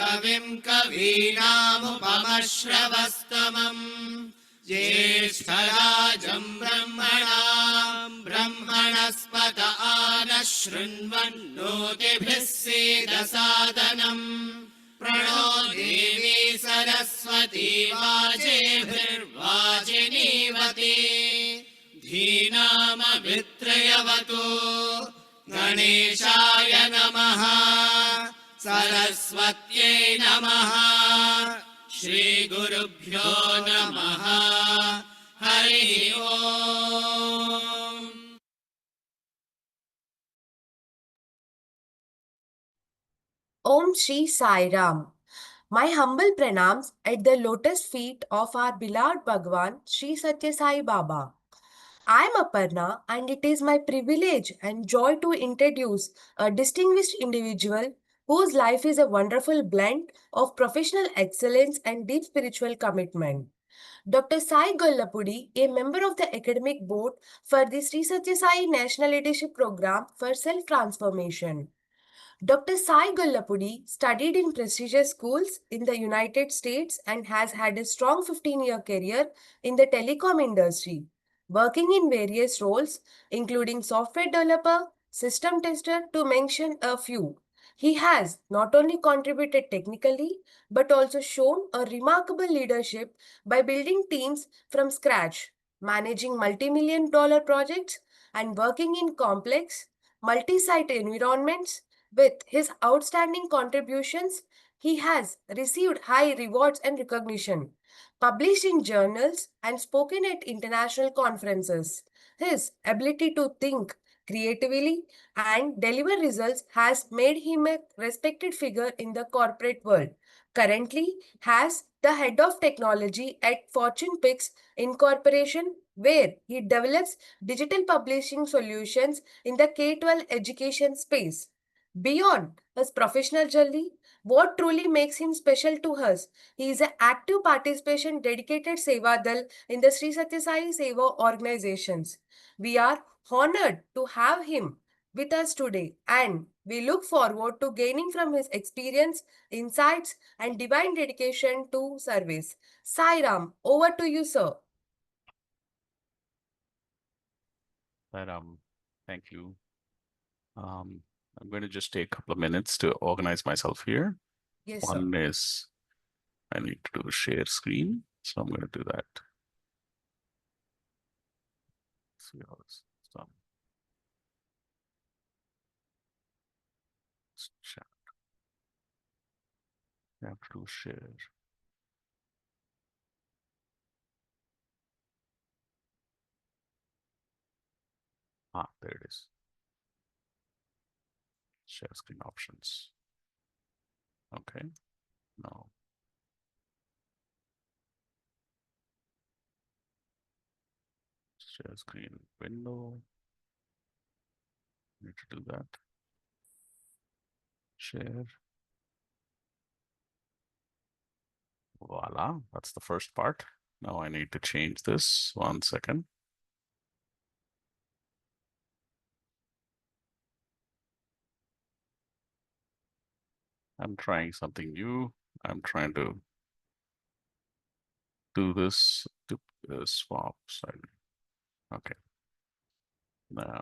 कविं कवीनामुपमश्रवस्तमम् ज्येष्ठराजं ब्रह्मणस्पत आनः शृण्वन्नोतिभिः सीदसादनम् प्रणो देवी सरस्वती वाजेभिर्वाजिनीवती धीनामभित्रयवतु गणेशाय नमः सरस्वत्यै नमः श्रीगुरुभ्यो नमः हरिः ओम्। Om Shri Sai Ram. My humble pranams at the lotus feet of our beloved Bhagwan Shri Satya Sai Baba. I am Aparna and it is my privilege and joy to introduce a distinguished individual whose life is a wonderful blend of professional excellence and deep spiritual commitment. Dr. Sai Gollapudi, a member of the academic board for the Sri Satya Sai National Leadership Program for Self-Transformation. Dr. Sai Gollapudi studied in prestigious schools in the United States and has had a strong 15-year career in the telecom industry, working in various roles including software developer, system tester to mention a few. He has not only contributed technically but also shown a remarkable leadership by building teams from scratch, managing multi-million dollar projects and working in complex, multi-site environments. With his outstanding contributions, he has received high rewards and recognition, published in journals, and spoken at international conferences. His ability to think creatively and deliver results has made him a respected figure in the corporate world. Currently, has the head of technology at Fortune Picks Incorporation, where he develops digital publishing solutions in the K-12 education space. Beyond his professional journey, what truly makes him special to us, he is an active participation dedicated Seva Dal in the Sri Satya Sai Seva organizations. We are honored to have him with us today and we look forward to gaining from his experience, insights and divine dedication to service. Sai Ram, over to you, sir. Thank you. I'm going to just take a couple of minutes to organize myself here. Yes, One sir. is I need to do a share screen, so I'm going to do that. Let's see how this is done. Let's chat. I have to do share. There it is. Share screen options. Okay, now share screen window. Need to do that. Share. Voila, that's the first part. Now I need to change this. 1 second. I'm trying something new. I'm trying to do this to swap side. Okay. Now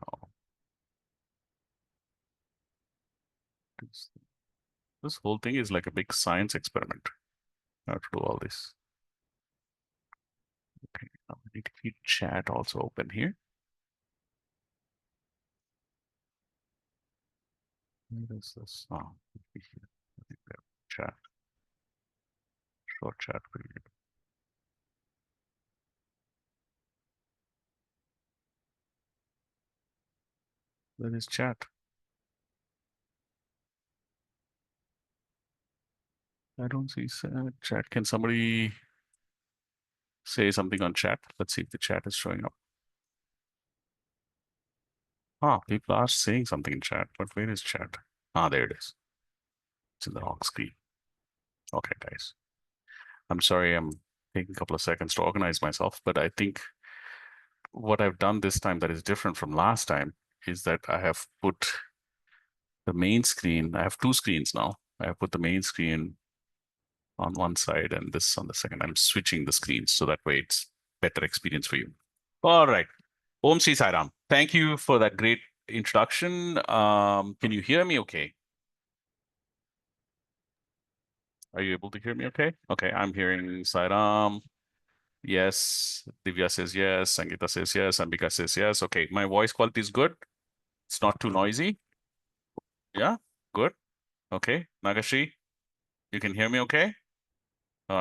this whole thing is like a big science experiment. I have to do all this. Okay, now I need to keep chat also open here. Where is this? Oh, here. I think we have chat. Short chat period. Where is chat? I don't see chat. Can somebody say something on chat? Let's see if the chat is showing up. People are saying something in chat, but where is chat? There it is. It's in the wrong screen. Okay, guys. I'm sorry, I'm taking a couple of seconds to organize myself, but I think what I've done this time that is different from last time is that I have put the main screen. I have two screens now. I have put the main screen on one side and this on the second. I'm switching the screens so that way it's better experience for you. All right. Om Sri Sai Ram. Thank you for that great introduction. Can you hear me okay? Are you able to hear me okay? Okay, I'm hearing Sai Ram. Yes. Divya says yes. Sangeeta says yes. Ambika says yes. Okay, my voice quality is good. It's not too noisy. Yeah, good. Okay, Nagashri, you can hear me okay? All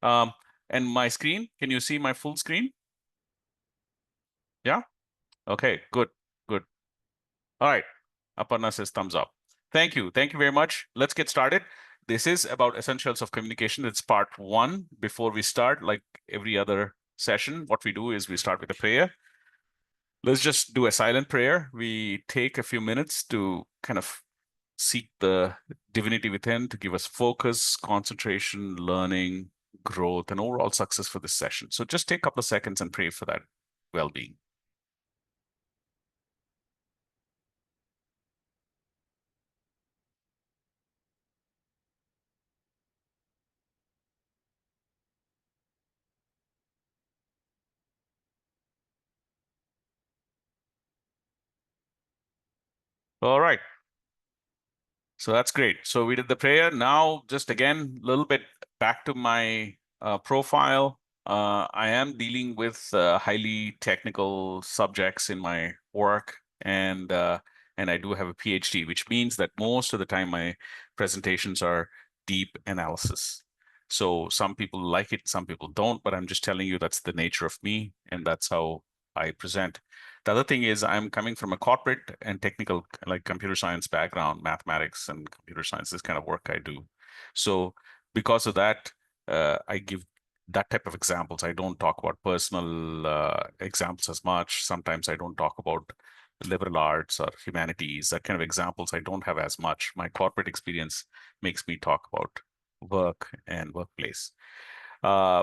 right. And my screen, can you see my full screen? Yeah? Okay, good, good. All right. Aparna says thumbs up. Thank you. Thank you very much. Let's get started. This is about essentials of communication. It's part one. Before we start, like every other session, what we do is we start with a prayer. Let's just do a silent prayer. We take a few minutes to kind of seek the divinity within to give us focus, concentration, learning, growth, and overall success for this session. So just take a couple of seconds and pray for that well-being. All right. So that's great. So we did the prayer. Now, just again, a little bit back to my profile. I am dealing with highly technical subjects in my work, and I do have a PhD, which means that most of the time my presentations are deep analysis. So some people like it, some people don't, but I'm just telling you that's the nature of me, and that's how I present. The other thing is I'm coming from a corporate and technical, like computer science background, mathematics and computer science, this kind of work I do. So because of that, I give that type of examples. I don't talk about personal examples as much. Sometimes I don't talk about liberal arts or humanities, that kind of examples I don't have as much. My corporate experience makes me talk about work and workplace. Uh,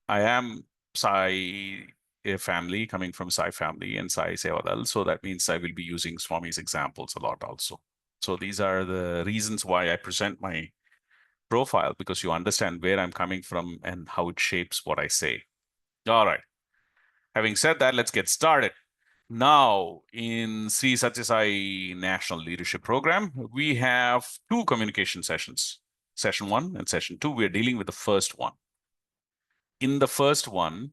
I am Sai a family, coming from Sai family and Sai Sevadal. So that means I will be using Swami's examples a lot also. So these are the reasons why I present my profile, because you understand where I'm coming from and how it shapes what I say. All right. Having said that, let's get started. Now, in Sri Satya Sai National Leadership Program, we have two communication sessions, session one and session two. We're dealing with the first one. In the first one,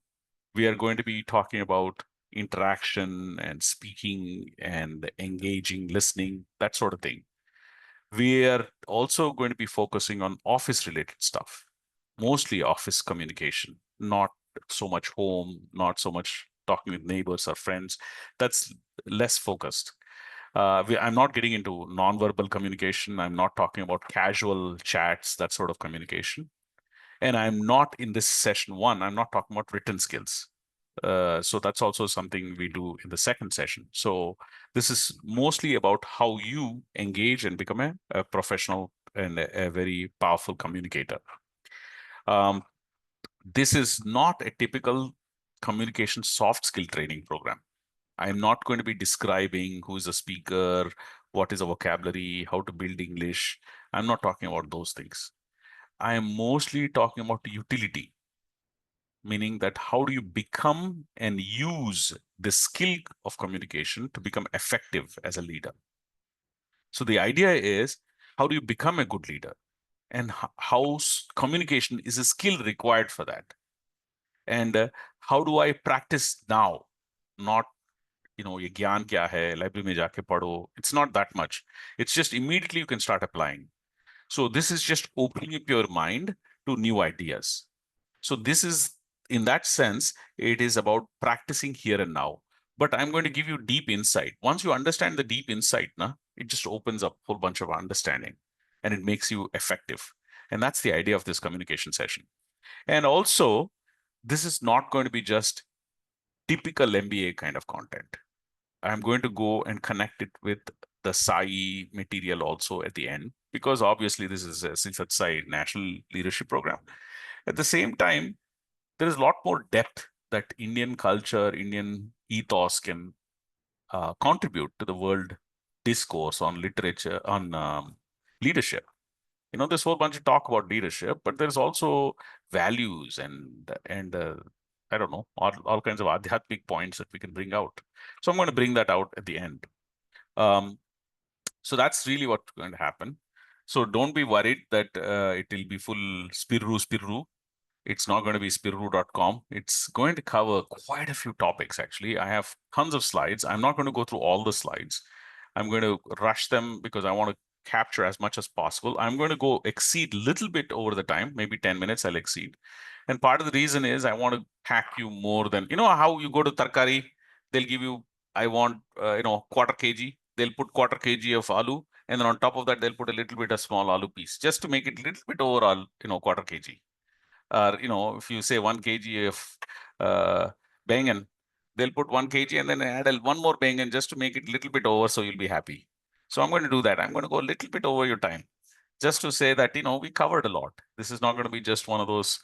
we are going to be talking about interaction and speaking and engaging, listening, that sort of thing. We are also going to be focusing on office related stuff, mostly office communication, not so much home, not so much talking with neighbors or friends. That's less focused. I'm not getting into nonverbal communication. I'm not talking about casual chats, that sort of communication. And I'm not in this session one, I'm not talking about written skills. So that's also something we do in the second session. So this is mostly about how you engage and become a professional and a very powerful communicator. This is not a typical communication soft skill training program. I'm not going to be describing who is a speaker, what is a vocabulary, how to build English. I'm not talking about those things. I am mostly talking about utility, meaning that how do you become and use the skill of communication to become effective as a leader. So the idea is, how do you become a good leader, and how communication is a skill required for that, and how do I practice now, not ये ज्ञान क्या है, library में जाके पढ़ो. It's not that much. It's just immediately you can start applying. So this is just opening up your mind to new ideas. So this is, in that sense, it is about practicing here and now. But I'm going to give you deep insight. Once you understand the deep insight, it just opens up a whole bunch of understanding and it makes you effective. And that's the idea of this communication session. And also, this is not going to be just typical MBA kind of content. I'm going to go and connect it with the Sai material also at the end, because obviously this is a Sai National Leadership Program. At the same time, there is a lot more depth that Indian culture, Indian ethos can contribute to the world discourse on literature, on leadership. You know, there's a whole bunch of talk about leadership, but there's also values and I don't know, all kinds of adhyatmic points that we can bring out. So I'm going to bring that out at the end. So that's really what's going to happen. So don't be worried that it will be full spirru. It's not going to be spirru.com. It's going to cover quite a few topics, actually. I have tons of slides. I'm not going to go through all the slides. I'm going to rush them because I want to capture as much as possible. I'm going to go exceed a little bit over the time, maybe 10 minutes I'll exceed. And part of the reason is I want to pack you more than, you know, how you go to Tarkari, they'll give you, I want, quarter kg. They'll put quarter kg of aloo. And then on top of that, they'll put a little bit of small aloo piece just to make it a little bit overall, quarter kg. Or, if you say 1 kg of bengan, they'll put 1 kg and then add one more bengan just to make it a little bit over so you'll be happy. So I'm going to do that. I'm going to go a little bit over your time just to say that, we covered a lot. This is not going to be just one of those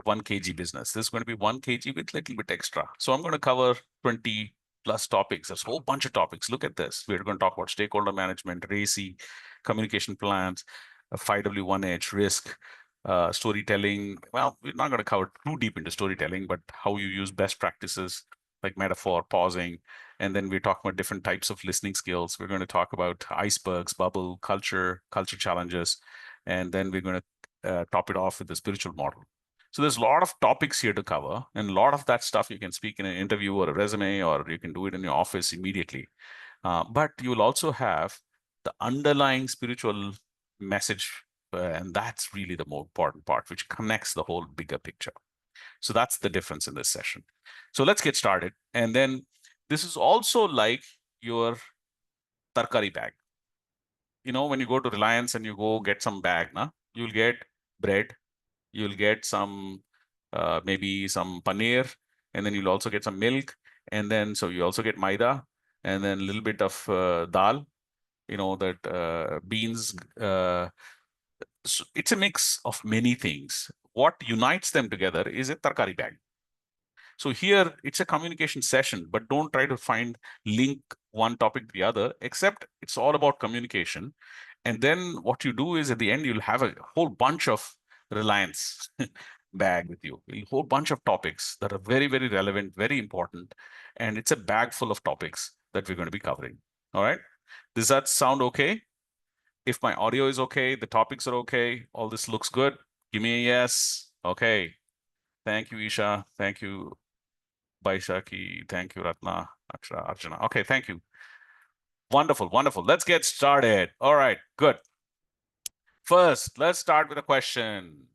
1 kg business. This is going to be 1 kg with a little bit extra. So I'm going to cover 20 plus topics. There's a whole bunch of topics. Look at this. We're going to talk about stakeholder management, RACI, communication plans, 5W1H, risk, storytelling. Well, we're not going to cover too deep into storytelling, but how you use best practices like metaphor, pausing. And then we're talking about different types of listening skills. We're going to talk about icebergs, bubble, culture challenges. And then we're going to top it off with the spiritual model. So there's a lot of topics here to cover, and a lot of that stuff you can speak in an interview or a resume, or you can do it in your office immediately. But you will also have the underlying spiritual message, and that's really the more important part, which connects the whole bigger picture. So that's the difference in this session. So let's get started. And then this is also like your tarkari bag. When you go to Reliance and you go get some bag, you'll get bread, you'll get some maybe some paneer, and then you'll also get some milk, and then so you also get maida, and then a little bit of dal, that beans. So it's a mix of many things. What unites them together is a tarkari bag. So here it's a communication session, but don't try to link one topic to the other, except it's all about communication. And then what you do is at the end, you'll have a whole bunch of Reliance bag with you, a whole bunch of topics that are very, very relevant, very important. And it's a bag full of topics that we're going to be covering. All right. Does that sound okay? If my audio is okay, the topics are okay, all this looks good, give me a yes. Okay. Thank you, Isha. Thank you, Baishaki. Thank you, Ratna, Akshara, Arjuna. Okay, thank you. Wonderful, wonderful. Let's get started. All right, good. First, let's start with a question.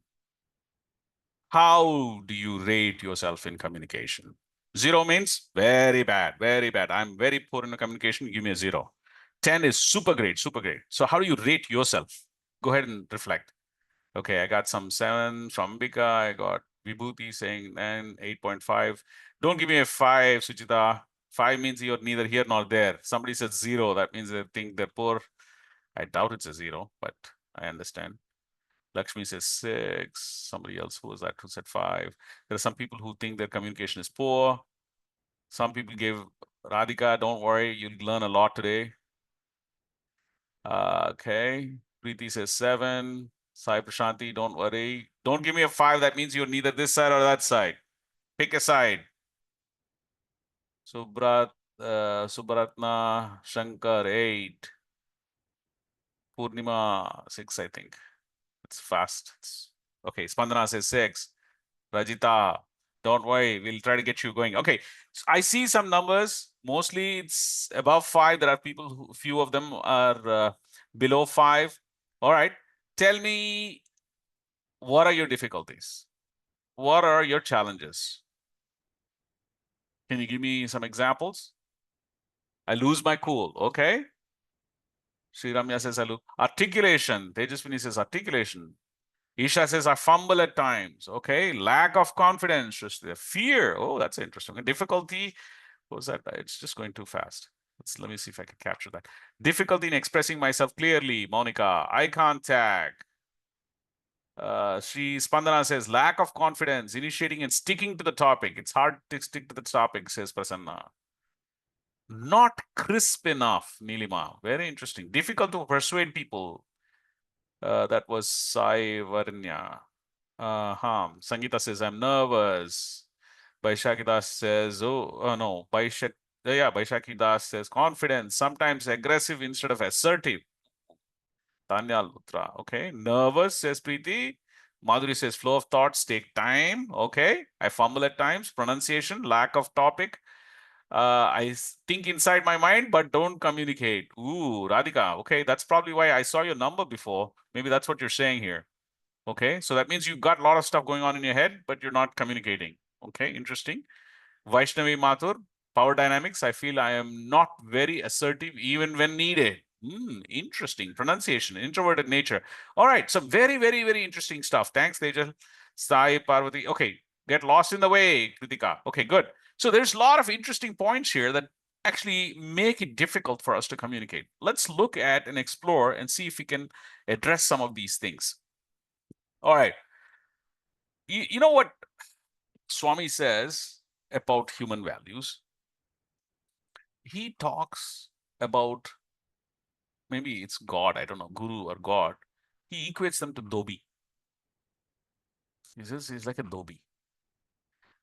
How do you rate yourself in communication? 0 means very bad, very bad. I'm very poor in communication. Give me a 0. 10 is super great, super great. So how do you rate yourself? Go ahead and reflect. Okay, I got some 7 from Bika. I got Vibhuti saying 9, 8.5. Don't give me a 5, Suchita. 5 means you're neither here nor there. Somebody says 0. That means they think they're poor. I doubt it's a 0, but I understand. Lakshmi says 6. Somebody else, who was that, who said 5. There are some people who think their communication is poor. Some people gave Radhika, don't worry, you'll learn a lot today. Okay. Preeti says 7. Sai Prashanti, don't worry. Don't give me a 5. That means you're neither this side or that side. Pick a side. Subharatna, Shankar, 8. Purnima, 6, I think. It's fast. Okay, Spandana says 6. Rajita, don't worry. We'll try to get you going. Okay, so I see some numbers. Mostly it's above 5. There are people, few of them are below 5. All right. Tell me, what are your difficulties? What are your challenges? Can you give me some examples? I lose my cool. Okay. Sri Ramya says, I lose. Articulation. Tejaswini says, articulation. Isha says, I fumble at times. Okay. Lack of confidence. Fear. Oh, that's interesting. Difficulty. What was that? It's just going too fast. Let me see if I can capture that. Difficulty in expressing myself clearly. Monica. Eye contact. Sri Spandana says, lack of confidence, initiating and sticking to the topic. It's hard to stick to the topic, says Prasanna. Not crisp enough, Nilima. Very interesting. Difficult to persuade people. That was Sai Varnya. Sangeeta says, I'm nervous. Baishaki Das says, no. Baishaki Das says, confidence, sometimes aggressive instead of assertive. Tanya Lutra, okay. Nervous, says Preeti. Madhuri says, flow of thoughts take time, okay. I fumble at times. Pronunciation, lack of topic. I think inside my mind, but don't communicate. Ooh, Radhika, okay. That's probably why I saw your number before. Maybe that's what you're saying here. Okay, so that means you've got a lot of stuff going on in your head, but you're not communicating. Okay, interesting. Vaishnavi Mathur, power dynamics. I feel I am not very assertive even when needed. Interesting. Pronunciation, introverted nature. All right, some very, very, very interesting stuff. Thanks, Tejal. Sai Parvati. Okay, get lost in the way, Kritika. Okay, good. So there's a lot of interesting points here that actually make it difficult for us to communicate. Let's look at and explore and see if we can address some of these things. All right. You know what Swami says about human values? He talks about, maybe it's God, I don't know, Guru or God. He equates them to Dobi. He says he's like a Dobi.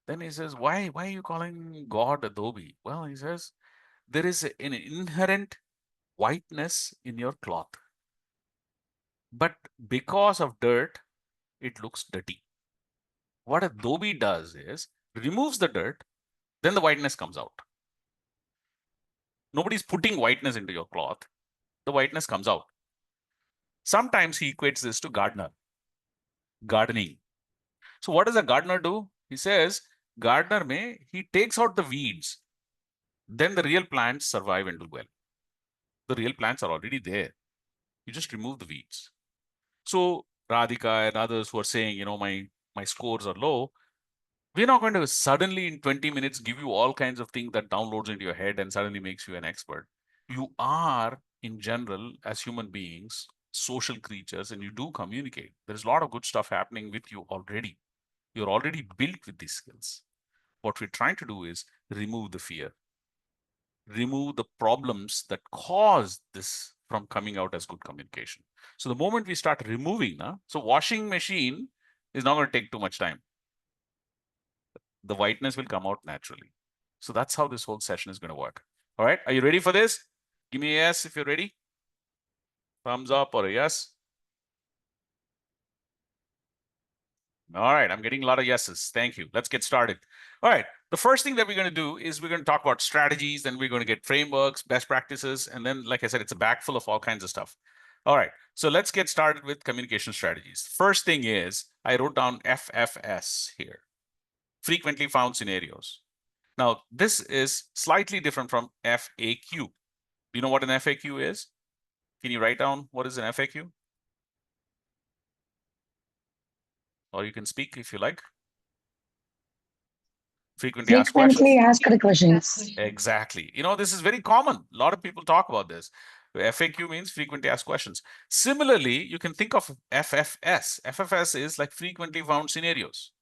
Then he says, why are you calling God a Dobi? Well, he says, there is an inherent whiteness in your cloth. But because of dirt, it looks dirty. What a Dobi does is removes the dirt, then the whiteness comes out. Nobody's putting whiteness into your cloth. The whiteness comes out. Sometimes he equates this to gardening. So what does a gardener do? He says, he takes out the weeds. Then the real plants survive and do well. The real plants are already there. You just remove the weeds. So Radhika and others who are saying, my scores are low, we're not going to suddenly in 20 minutes give you all kinds of things that downloads into your head and suddenly makes you an expert. You are, in general, as human beings, social creatures, and you do communicate. There's a lot of good stuff happening with you already. You're already built with these skills. What we're trying to do is remove the fear, remove the problems that cause this from coming out as good communication. So the moment we start removing, so washing machine is not going to take too much time. The whiteness will come out naturally. So that's how this whole session is going to work. All right, are you ready for this? Give me a yes if you're ready. Thumbs up or a yes. All right, I'm getting a lot of yeses. Thank you. Let's get started. All right, the first thing that we're going to do is we're going to talk about strategies, then we're going to get frameworks, best practices, and then, like I said, it's a bag full of all kinds of stuff. All right, so let's get started with communication strategies. First thing is I wrote down FFS here, frequently found scenarios. Now, this is slightly different from FAQ. Do you know what an FAQ is? Can you write down what is an FAQ? Or you can speak if you like. Frequently asked questions. Frequently asked questions. Exactly. This is very common. A lot of people talk about this. FAQ means frequently asked questions. Similarly, you can think of FFS. FFS is like frequently found scenarios.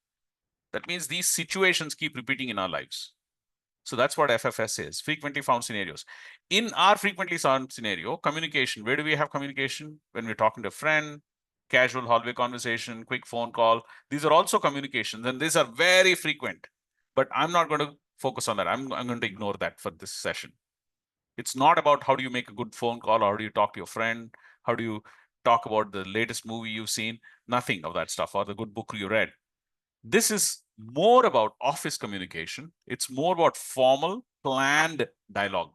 That means these situations keep repeating in our lives. So that's what FFS is, frequently found scenarios. In our frequently found scenario, communication, where do we have communication? When we're talking to a friend, casual hallway conversation, quick phone call. These are also communications, and these are very frequent. But I'm not going to focus on that. I'm going to ignore that for this session. It's not about how do you make a good phone call, or how do you talk to your friend, how do you talk about the latest movie you've seen, nothing of that stuff, or the good book you read. This is more about office communication. It's more about formal, planned dialogue.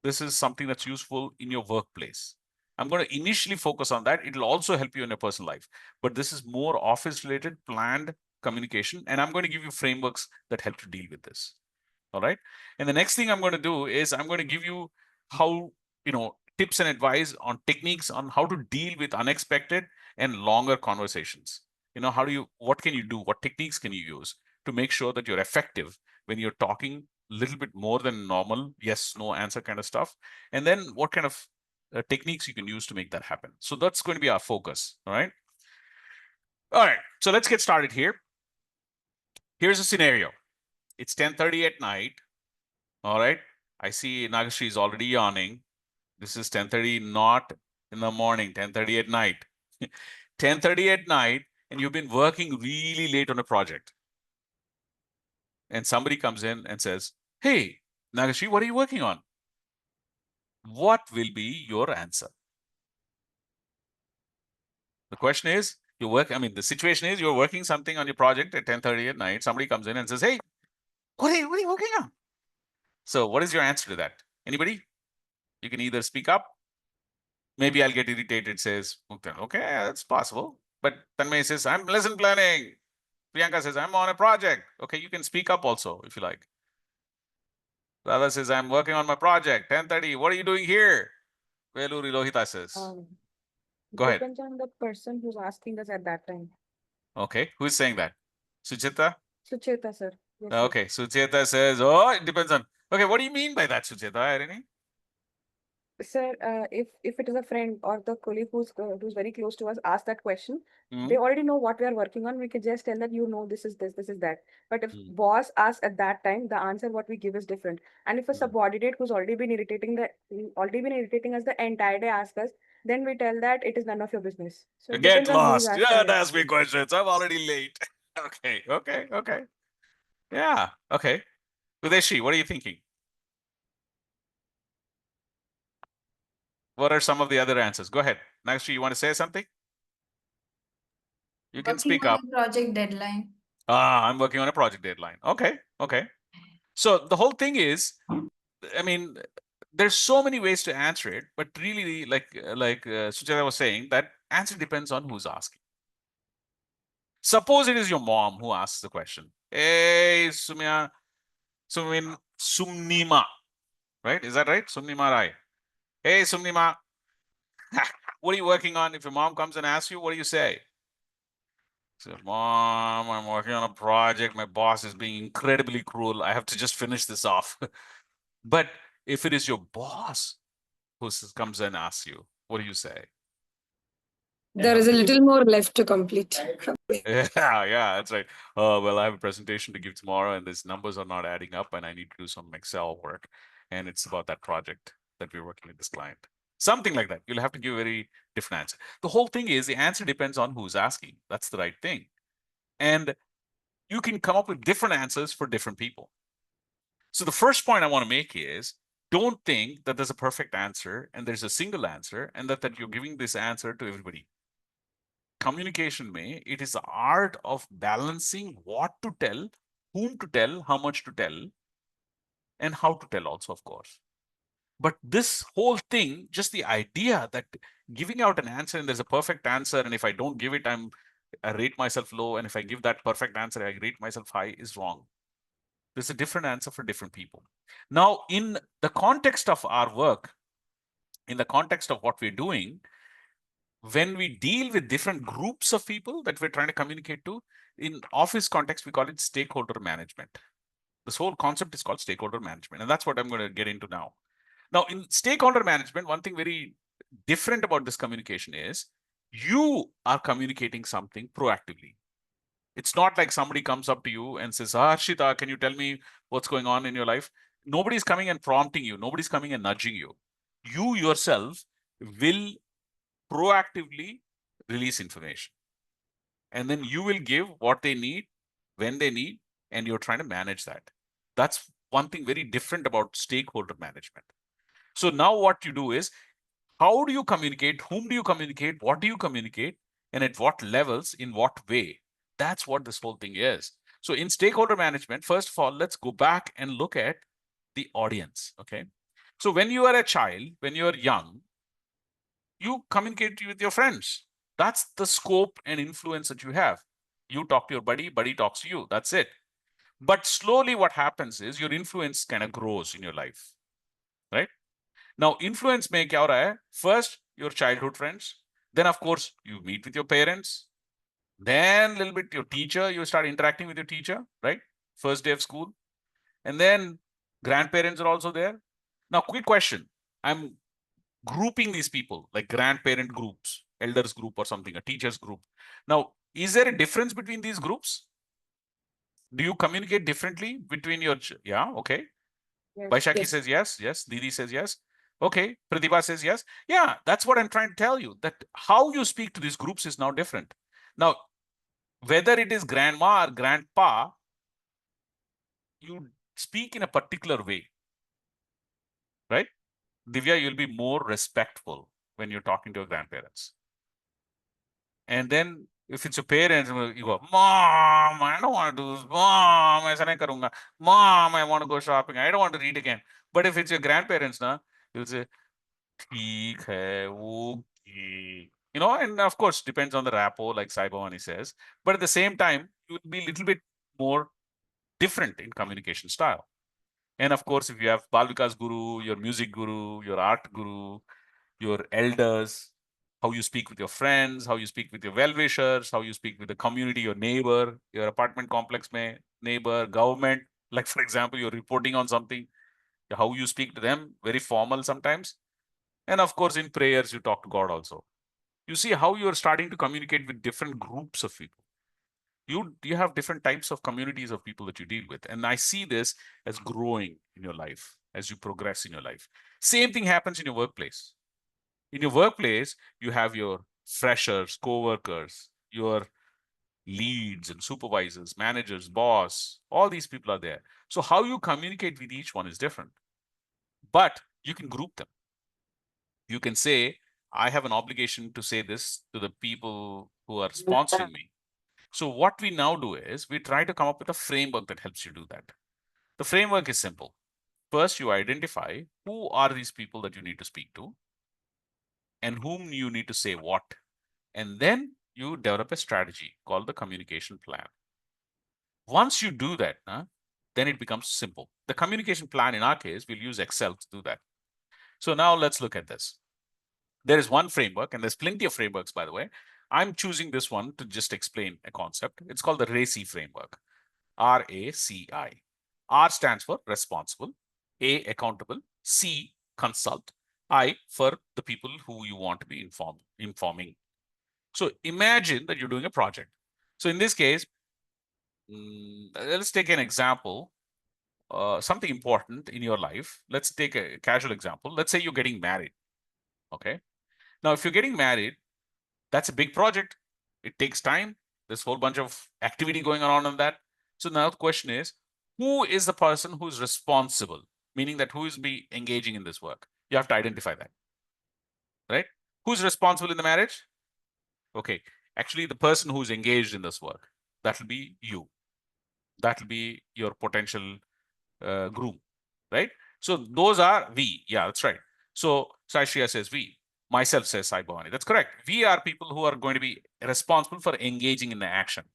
This is something that's useful in your workplace. I'm going to initially focus on that. It'll also help you in your personal life. But this is more office-related, planned communication. And I'm going to give you frameworks that help to deal with this. All right. And the next thing I'm going to do is I'm going to give you how, tips and advice on techniques on how to deal with unexpected and longer conversations. What can you do? What techniques can you use to make sure that you're effective when you're talking a little bit more than normal, yes, no answer kind of stuff? And then what kind of techniques you can use to make that happen. So that's going to be our focus. All right. All right. So let's get started here. Here's a scenario. It's 10:30 at night. All right. I see Nagashri is already yawning. This is 10:30, not in the morning, 10:30 at night. 10:30 at night, and you've been working really late on a project. And somebody comes in and says, "Hey, Nagashi, what are you working on?" What will be your answer? The question is, the situation is you're working something on your project at 10:30 at night. Somebody comes in and says, "Hey, what are you working on?" So what is your answer to that? Anybody? You can either speak up. Maybe I'll get irritated, says, "Okay, that's possible." But Tanmay says, "I'm lesson planning." Priyanka says, "I'm on a project." Okay, you can speak up also if you like. Radha says, "I'm working on my project. 10:30. What are you doing here?" Veluri Lohita says, go ahead. Depends on the person who's asking us at that time. Okay, who's saying that? Suchita? Sucheta, sir. Yes, sir. Okay, Sucheta says, "Oh, it depends on." Okay, what do you mean by that, Sucheta? Irini? Sir, if it is a friend or the colleague who's very close to us, ask that question. Hmm? They already know what we are working on. We can just tell that this is this is that. But if Hmm. boss asks at that time, the answer what we give is different. And if a Hmm. subordinate who's already been irritating us the entire day asks us, then we tell that it is none of your business. So it Get depends on who's lost. asking Yeah, it. ask me questions. I'm already late. Okay. Yeah, okay. Udeshi, what are you thinking? What are some of the other answers? Go ahead. Nagshi, you want to say something? You can Working speak on up. a project deadline. I'm working on a project deadline. Okay. So the whole thing is, there's so many ways to answer it, but really, like Sucheta was saying, that answer depends on who's asking. Suppose it is your mom who asks the question. Hey, Sumnima, right? Is that right? Sumnima Rai. Hey, Sumnima, what are you working on? If your mom comes and asks you, what do you say? Say, "Mom, I'm working on a project. My boss is being incredibly cruel. I have to just finish this off." But if it is your boss who comes and asks you, what do you say? There is a little more left to complete. Yeah, that's right. Well, I have a presentation to give tomorrow, and these numbers are not adding up, and I need to do some Excel work. And it's about that project that we're working with this client. Something like that. You'll have to give a very different answer. The whole thing is the answer depends on who's asking. That's the right thing. And you can come up with different answers for different people. So the first point I want to make is don't think that there's a perfect answer and there's a single answer and that you're giving this answer to everybody. Communication it is the art of balancing what to tell, whom to tell, how much to tell, and how to tell also, of course. But this whole thing, just the idea that giving out an answer and there's a perfect answer, and if I don't give it, I rate myself low, and if I give that perfect answer, I rate myself high, is wrong. There's a different answer for different people. Now, in the context of our work, in the context of what we're doing, when we deal with different groups of people that we're trying to communicate to, in office context, we call it stakeholder management. This whole concept is called stakeholder management, and that's what I'm going to get into now. Now, in stakeholder management, one thing very different about this communication is you are communicating something proactively. It's not like somebody comes up to you and says, "Harshita, can you tell me what's going on in your life?" Nobody's coming and prompting you. Nobody's coming and nudging you. You yourself will proactively release information. And then you will give what they need, when they need, and you're trying to manage that. That's one thing very different about stakeholder management. So now what you do is, how do you communicate? Whom do you communicate? What do you communicate? And at what levels, in what way? That's what this whole thing is. So in stakeholder management, first of all, let's go back and look at the audience. Okay. So when you are a child, when you're young, you communicate with your friends. That's the scope and influence that you have. You talk to your buddy, buddy talks to you. That's it. But slowly, what happens is your influence kind of grows in your life, right? Now, influence mein kya ho raha hai? First, your childhood friends. Then, of course, you meet with your parents. Then, a little bit, your teacher. You start interacting with your teacher, right? First day of school. And then, grandparents are also there. Now, quick question. I'm grouping these people like grandparent groups, elders group or something, a teachers group. Now, is there a difference between these groups? Do you communicate differently between your, yeah, okay. Yes. Vaishaki Yes. says yes, Didi says yes. Okay, Pratibha says yes. Yeah, that's what I'm trying to tell you, that how you speak to these groups is now different. Now, whether it is grandma or grandpa, you speak in a particular way, right? Divya, you'll be more respectful when you're talking to your grandparents. And then if it's your parents, you go, Mom, I don't want to do this. Mom, aisa nahi karunga. Mom, I want to go shopping. I don't want to read again. But if it's your grandparents, na, you'll say, "Theek hai, okay." You know, and of course, depends on the rapport, like Sai Bhavani says. But at the same time, you will be a little bit more different in communication style. And of course, if you have Balvika's guru, your music guru, your art guru, your elders, how you speak with your friends, how you speak with your well-wishers, how you speak with the community, your neighbor, your apartment complex may neighbor, government. Like for example, you're reporting on something, how you speak to them, very formal sometimes. And of course, in prayers, you talk to God also. You see how you're starting to communicate with different groups of people. You have different types of communities of people that you deal with. And I see this as growing in your life as you progress in your life. Same thing happens in your workplace. In your workplace, you have your freshers, co-workers, your leads and supervisors, managers, boss, all these people are there. So how you communicate with each one is different, but you can group them. You can say, I have an obligation to say this to the people who are sponsoring me. So what we now do is we try to come up with a framework that helps you do that. The framework is simple. First, you identify who are these people that you need to speak to and whom you need to say what. And then you develop a strategy called the communication plan. Once you do that, then it becomes simple. The communication plan in our case, we'll use Excel to do that. So now let's look at this. There is one framework, and there's plenty of frameworks, by the way. I'm choosing this one to just explain a concept. It's called the RACI framework. RACI. R stands for responsible, A, accountable, C, consult, I for the people who you want to be informing. So imagine that you're doing a project. So in this case, let's take an example, something important in your life. Let's take a casual example. Let's say you're getting married. Okay. Now, if you're getting married, that's a big project. It takes time. There's a whole bunch of activity going on that. So now the question is, who is the person who's responsible? Meaning that who is be engaging in this work? You have to identify that, right? Who's responsible in the marriage? Okay, actually the person who's engaged in this work, that'll be you. That'll be your potential groom, right? So those are we. Yeah, that's right. So Saishriya says we. Myself says Sai Bhavani. That's correct. We are people who are going to be responsible for engaging in the action.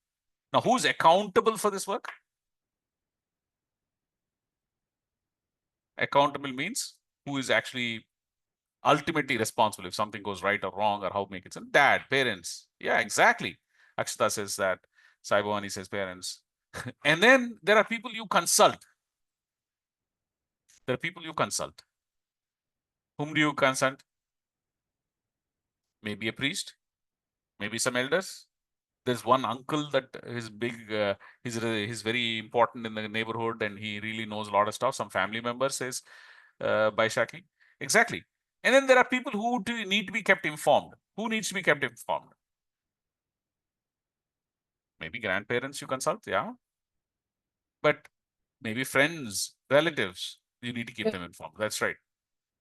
Now, who's accountable for this work? Accountable means who is actually ultimately responsible if something goes right or wrong or how make it. Dad, parents. Yeah, exactly. Akshita says that. Sai Bhavani says parents. And then there are people you consult. There are people you consult. Whom do you consult? Maybe a priest, maybe some elders. There's one uncle that is big, he's very important in the neighborhood and he really knows a lot of stuff. Some family member says by Shaki. Exactly. And then there are people who need to be kept informed. Who needs to be kept informed? Maybe grandparents you consult, yeah. But maybe friends, relatives, you need to keep them informed. That's right.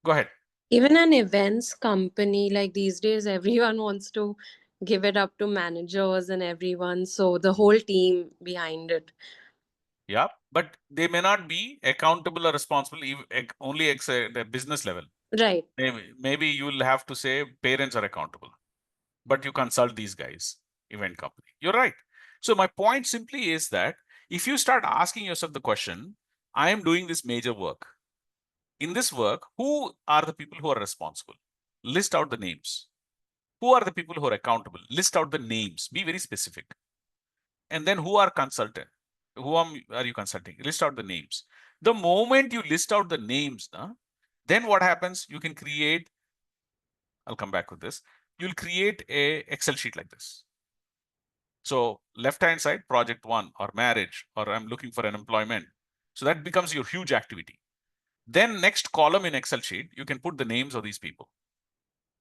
Go ahead. Even an events company, like these days, everyone wants to give it up to managers and everyone. So the whole team behind it. Yeah, but they may not be accountable or responsible only at the business level. Right. Maybe you'll have to say parents are accountable, but you consult these guys, event company. You're right. So my point simply is that if you start asking yourself the question, I am doing this major work. In this work, who are the people who are responsible? List out the names. Who are the people who are accountable? List out the names. Be very specific. And then who are consulted? Are you consulting? List out the names. The moment you list out the names, then what happens? You can create, I'll come back with this. You'll create a Excel sheet like this. So left-hand side, project one or marriage, or I'm looking for an employment. So that becomes your huge activity. Then next column in Excel sheet, you can put the names of these people.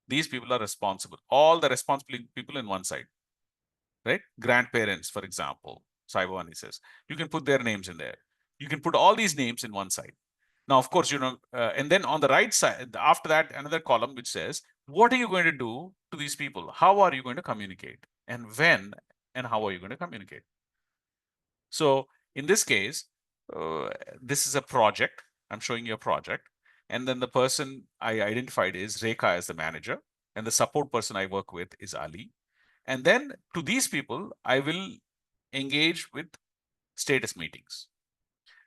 These people are responsible. All the responsible people in one side, right? Grandparents, for example, Saibawani says, you can put their names in there. You can put all these names in one side. Now, of course, and then on the right side, after that, another column which says, what are you going to do to these people? How are you going to communicate? And when and how are you going to communicate? So in this case, this is a project. I'm showing you a project. And then the person I identified is Rekha as the manager. And the support person I work with is Ali. And then to these people, I will engage with status meetings.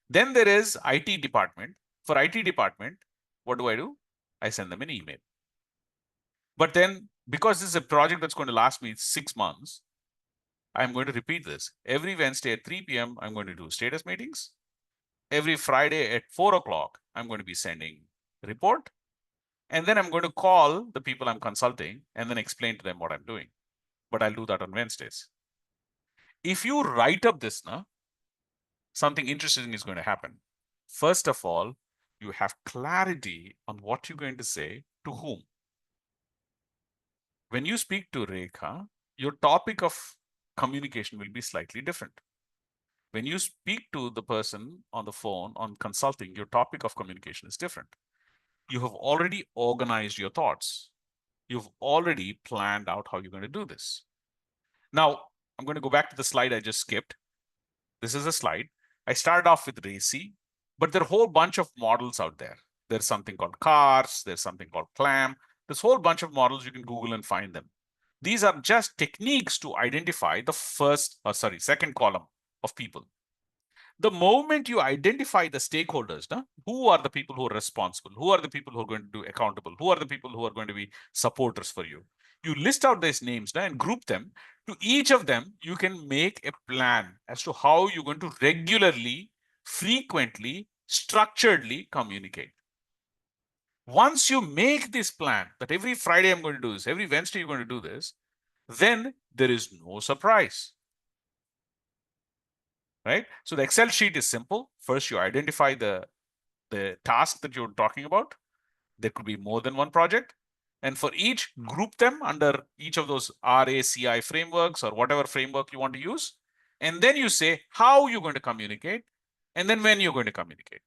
Then there is IT department. For IT department, what do? I send them an email. But then because this is a project that's going to last me 6 months, I'm going to repeat this. Every Wednesday at 3 p.m., I'm going to do status meetings. Every Friday at 4 o'clock, I'm going to be sending a report. And then I'm going to call the people I'm consulting and then explain to them what I'm doing. But I'll do that on Wednesdays. If you write up this, something interesting is going to happen. First of all, you have clarity on what you're going to say to whom. When you speak to Rekha, your topic of communication will be slightly different. When you speak to the person on the phone, on consulting, your topic of communication is different. You have already organized your thoughts. You've already planned out how you're going to do this. Now, I'm going to go back to the slide I just skipped. This is a slide. I started off with RACI, but there are a whole bunch of models out there. There's something called CARS, there's something called CLAM. There's a whole bunch of models, you can Google and find them. These are just techniques to identify the second column of people. The moment you identify the stakeholders, who are the people who are responsible? Who are the people who are going to do accountable? Who are the people who are going to be supporters for you? You list out these names and group them. To each of them, you can make a plan as to how you're going to regularly, frequently, structuredly communicate. Once you make this plan that every Friday I'm going to do this, every Wednesday you're going to do this, then there is no surprise. Right? So the Excel sheet is simple. First, you identify the task that you're talking about. There could be more than one project. And for each, group them under each of those RACI frameworks or whatever framework you want to use. And then you say how you're going to communicate and then when you're going to communicate.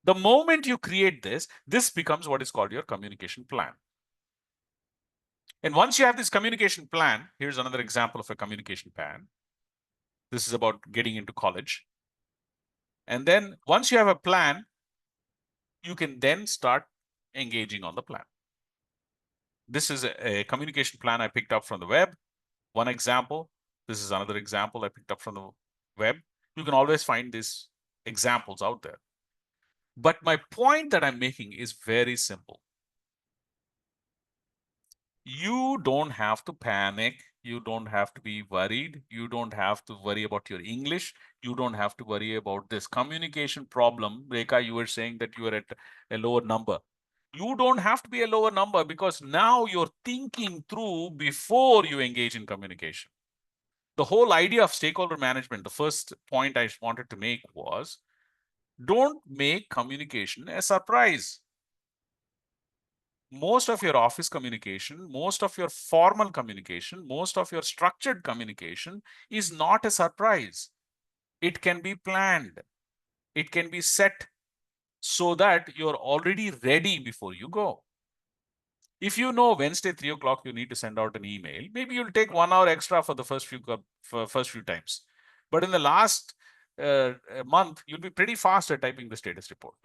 The moment you create this becomes what is called your communication plan. And once you have this communication plan, here's another example of a communication plan. This is about getting into college. And then once you have a plan, you can then start engaging on the plan. This is a communication plan I picked up from the web. One example. This is another example I picked up from the web. You can always find these examples out there. But my point that I'm making is very simple. You don't have to panic. You don't have to be worried. You don't have to worry about your English. You don't have to worry about this communication problem. Rekha, you were saying that you are at a lower number. You don't have to be a lower number because now you're thinking through before you engage in communication. The whole idea of stakeholder management, the first point I wanted to make was, don't make communication a surprise. Most of your office communication, most of your formal communication, most of your structured communication is not a surprise. It can be planned. It can be set so that you're already ready before you go. If you know Wednesday, 3 o'clock, you need to send out an email, maybe you'll take 1 hour extra for the first few times. But in the last month, you'll be pretty fast at typing the status report.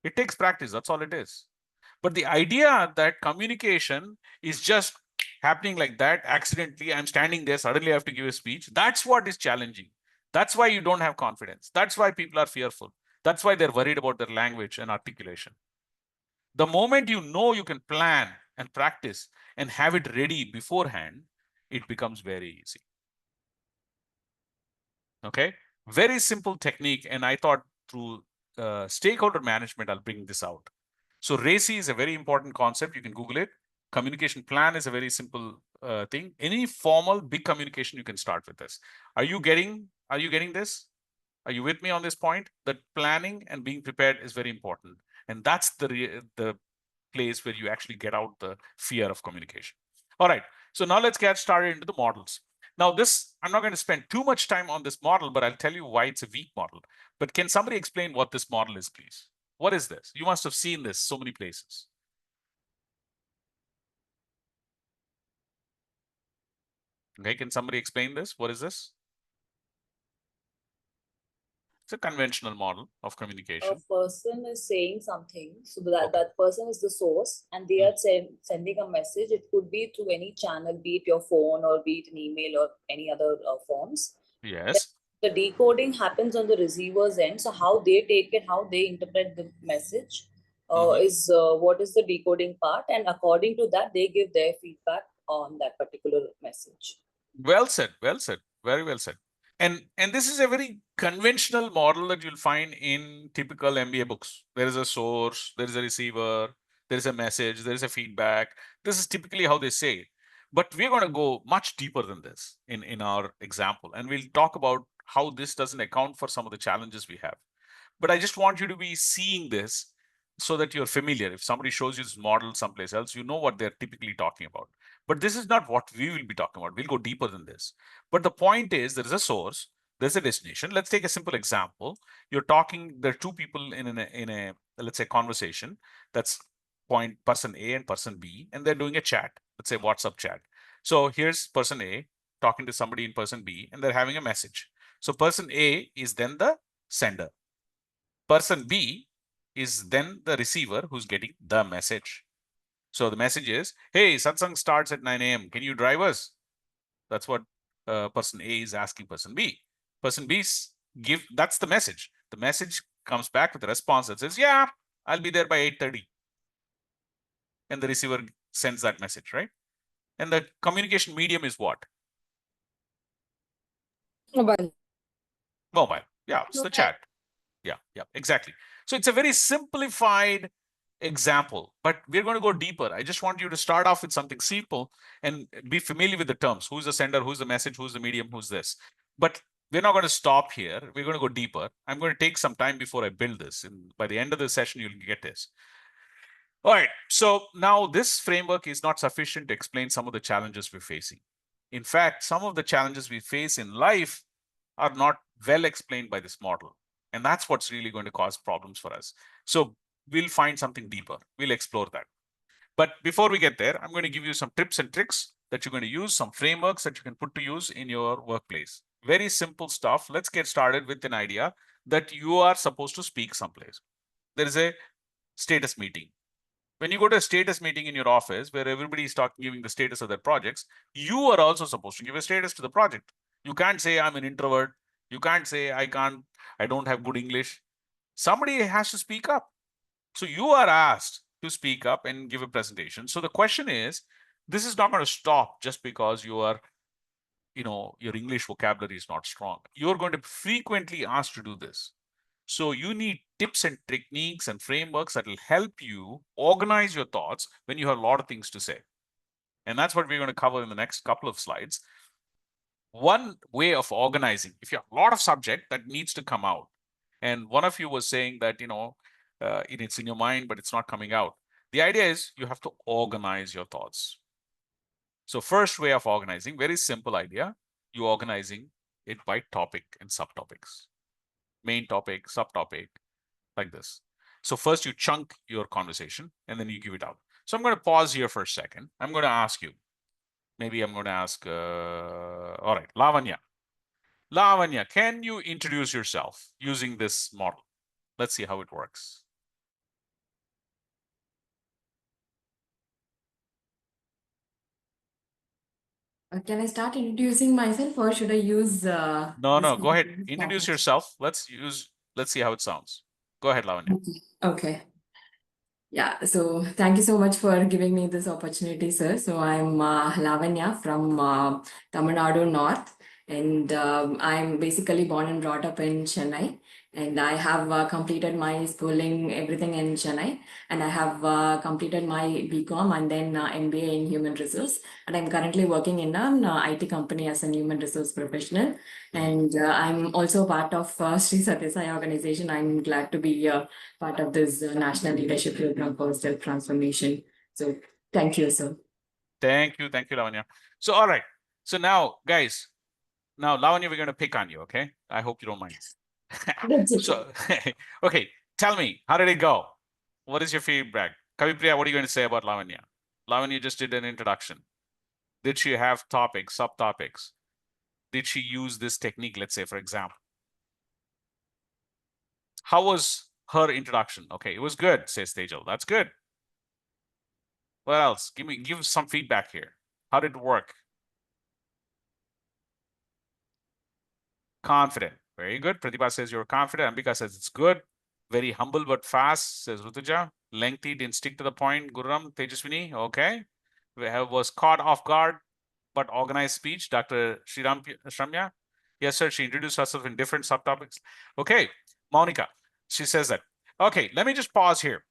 It takes practice. That's all it is. But the idea that communication is just happening like that, accidentally, I'm standing there, suddenly I have to give a speech. That's what is challenging. That's why you don't have confidence. That's why people are fearful. That's why they're worried about their language and articulation. The moment you know you can plan and practice and have it ready beforehand, it becomes very easy. Okay, very simple technique. And I thought through stakeholder management, I'll bring this out. So RACI is a very important concept. You can Google it. Communication plan is a very simple thing. Any formal big communication, you can start with this. Are you getting this? Are you with me on this point? That planning and being prepared is very important. And that's the place where you actually get out the fear of communication. All right. So now let's get started into the models. Now this, I'm not going to spend too much time on this model, but I'll tell you why it's a weak model. But can somebody explain what this model is, please? What is this? You must have seen this so many places. Okay, can somebody explain this? What is this? It's a conventional model of A communication. person is saying something, so that, Okay. that person is the source, and they are sending a message. It could be through any channel, be it your phone or be it an email or any other forms. Yes. The decoding happens on the receiver's end. So how they take it, how they interpret the message is what is the decoding part, and according to that, they give their feedback on that particular message. Well said. Well said. Very well said. And this is a very conventional model that you'll find in typical MBA books. There is a source, there is a receiver, there is a message, there is a feedback. This is typically how they say it. But we're going to go much deeper than this in our example. And we'll talk about how this doesn't account for some of the challenges we have. But I just want you to be seeing this so that you're familiar. If somebody shows you this model someplace else, you know what they're typically talking about. But this is not what we will be talking about. We'll go deeper than this. But the point is, there is a source, there's a destination. Let's take a simple example. You're talking, there are two people in a let's say conversation. That's point person A and person B, and they're doing a chat. Let's say WhatsApp chat. So here's person A talking to somebody in person B, and they're having a message. So person A is then the sender. Person B is then the receiver who's getting the message. So the message is, hey, satsang starts at 9 a.m. Can you drive us? That's what person A is asking person B. Person B that's the message. The message comes back with a response that says, yeah, I'll be there by 8:30. And the receiver sends that message, right? And the communication medium is what? Mobile. Mobile. Yeah, it's the chat. Yeah, exactly. So it's a very simplified example, but we're going to go deeper. I just want you to start off with something simple and be familiar with the terms. Who's the sender? Who's the message? Who's the medium? Who's this? But we're not going to stop here. We're going to go deeper. I'm going to take some time before I build this. And by the end of the session, you'll get this. All right. So now this framework is not sufficient to explain some of the challenges we're facing. In fact, some of the challenges we face in life are not well explained by this model. And that's what's really going to cause problems for us. So we'll find something deeper. We'll explore that. But before we get there, I'm going to give you some tips and tricks that you're going to use, some frameworks that you can put to use in your workplace. Very simple stuff. Let's get started with an idea that you are supposed to speak someplace. There is a status meeting. When you go to a status meeting in your office where everybody is giving the status of their projects, you are also supposed to give a status to the project. You can't say I'm an introvert. You can't say I don't have good English. Somebody has to speak up. So you are asked to speak up and give a presentation. So the question is, this is not going to stop just because you are, your English vocabulary is not strong. You're going to frequently asked to do this. So you need tips and techniques and frameworks that will help you organize your thoughts when you have a lot of things to say. And that's what we're going to cover in the next couple of slides. One way of organizing, if you have a lot of subject that needs to come out, and one of you was saying that, it's in your mind, but it's not coming out. The idea is you have to organize your thoughts. So first way of organizing, very simple idea, you organizing it by topic and subtopics. Main topic, subtopic, like this. So first you chunk your conversation and then you give it out. So I'm going to pause here for a second. I'm going to ask you, maybe I'm going to ask, all right, Lavanya. Lavanya, can you introduce yourself using this model? Let's see how it works. Can I start introducing myself or should I use No, go ahead. Introduce yourself. Let's see how it sounds. Go ahead, Lavanya. Okay. Yeah, so thank you so much for giving me this opportunity, sir. So I'm Lavanya from Tamil Nadu North, and I'm basically born and brought up in Chennai. And I have completed my schooling, everything in Chennai. And I have completed my BCom and then MBA in human resource. And I'm currently working in an IT company as a human resource professional. And I'm also part of Sri Satya Sai organization. I'm glad to be part of this national leadership program for self transformation. So thank you, sir. Thank you, Lavanya. So, all right. So now, guys, now Lavanya, we're going to pick on you, okay? I hope you don't mind. That's okay. So, okay, tell me, how did it go? What is your feedback? Kavipriya, what are you going to say about Lavanya? Lavanya just did an introduction. Did she have topics, subtopics? Did she use this technique, let's say, for example? How was her introduction? Okay, it was good, says Tejal. That's good. What else? Give some feedback here. How did it work? Confident. Very good. Pratibha says you're confident. Ambika says it's good. Very humble but fast, says Rutuja. Lengthy, didn't stick to the point. Guram, Tejaswini, okay. Was caught off guard, but organized speech. Dr. Shramya. Yes, sir. She introduced herself in different subtopics. Okay. Monica, she says that. Okay, let me just pause here.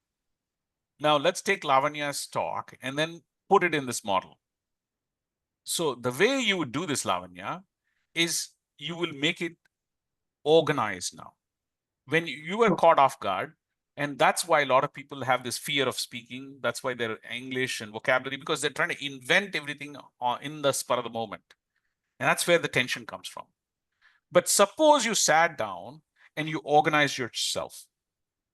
Now let's take Lavanya's talk and then put it in this model. So the way you would do this, Lavanya, is you will make it organized now. When you were caught off guard, and that's why a lot of people have this fear of speaking. That's why their English and vocabulary, because they're trying to invent everything in the spur of the moment. And that's where the tension comes from. But suppose you sat down and you organized yourself.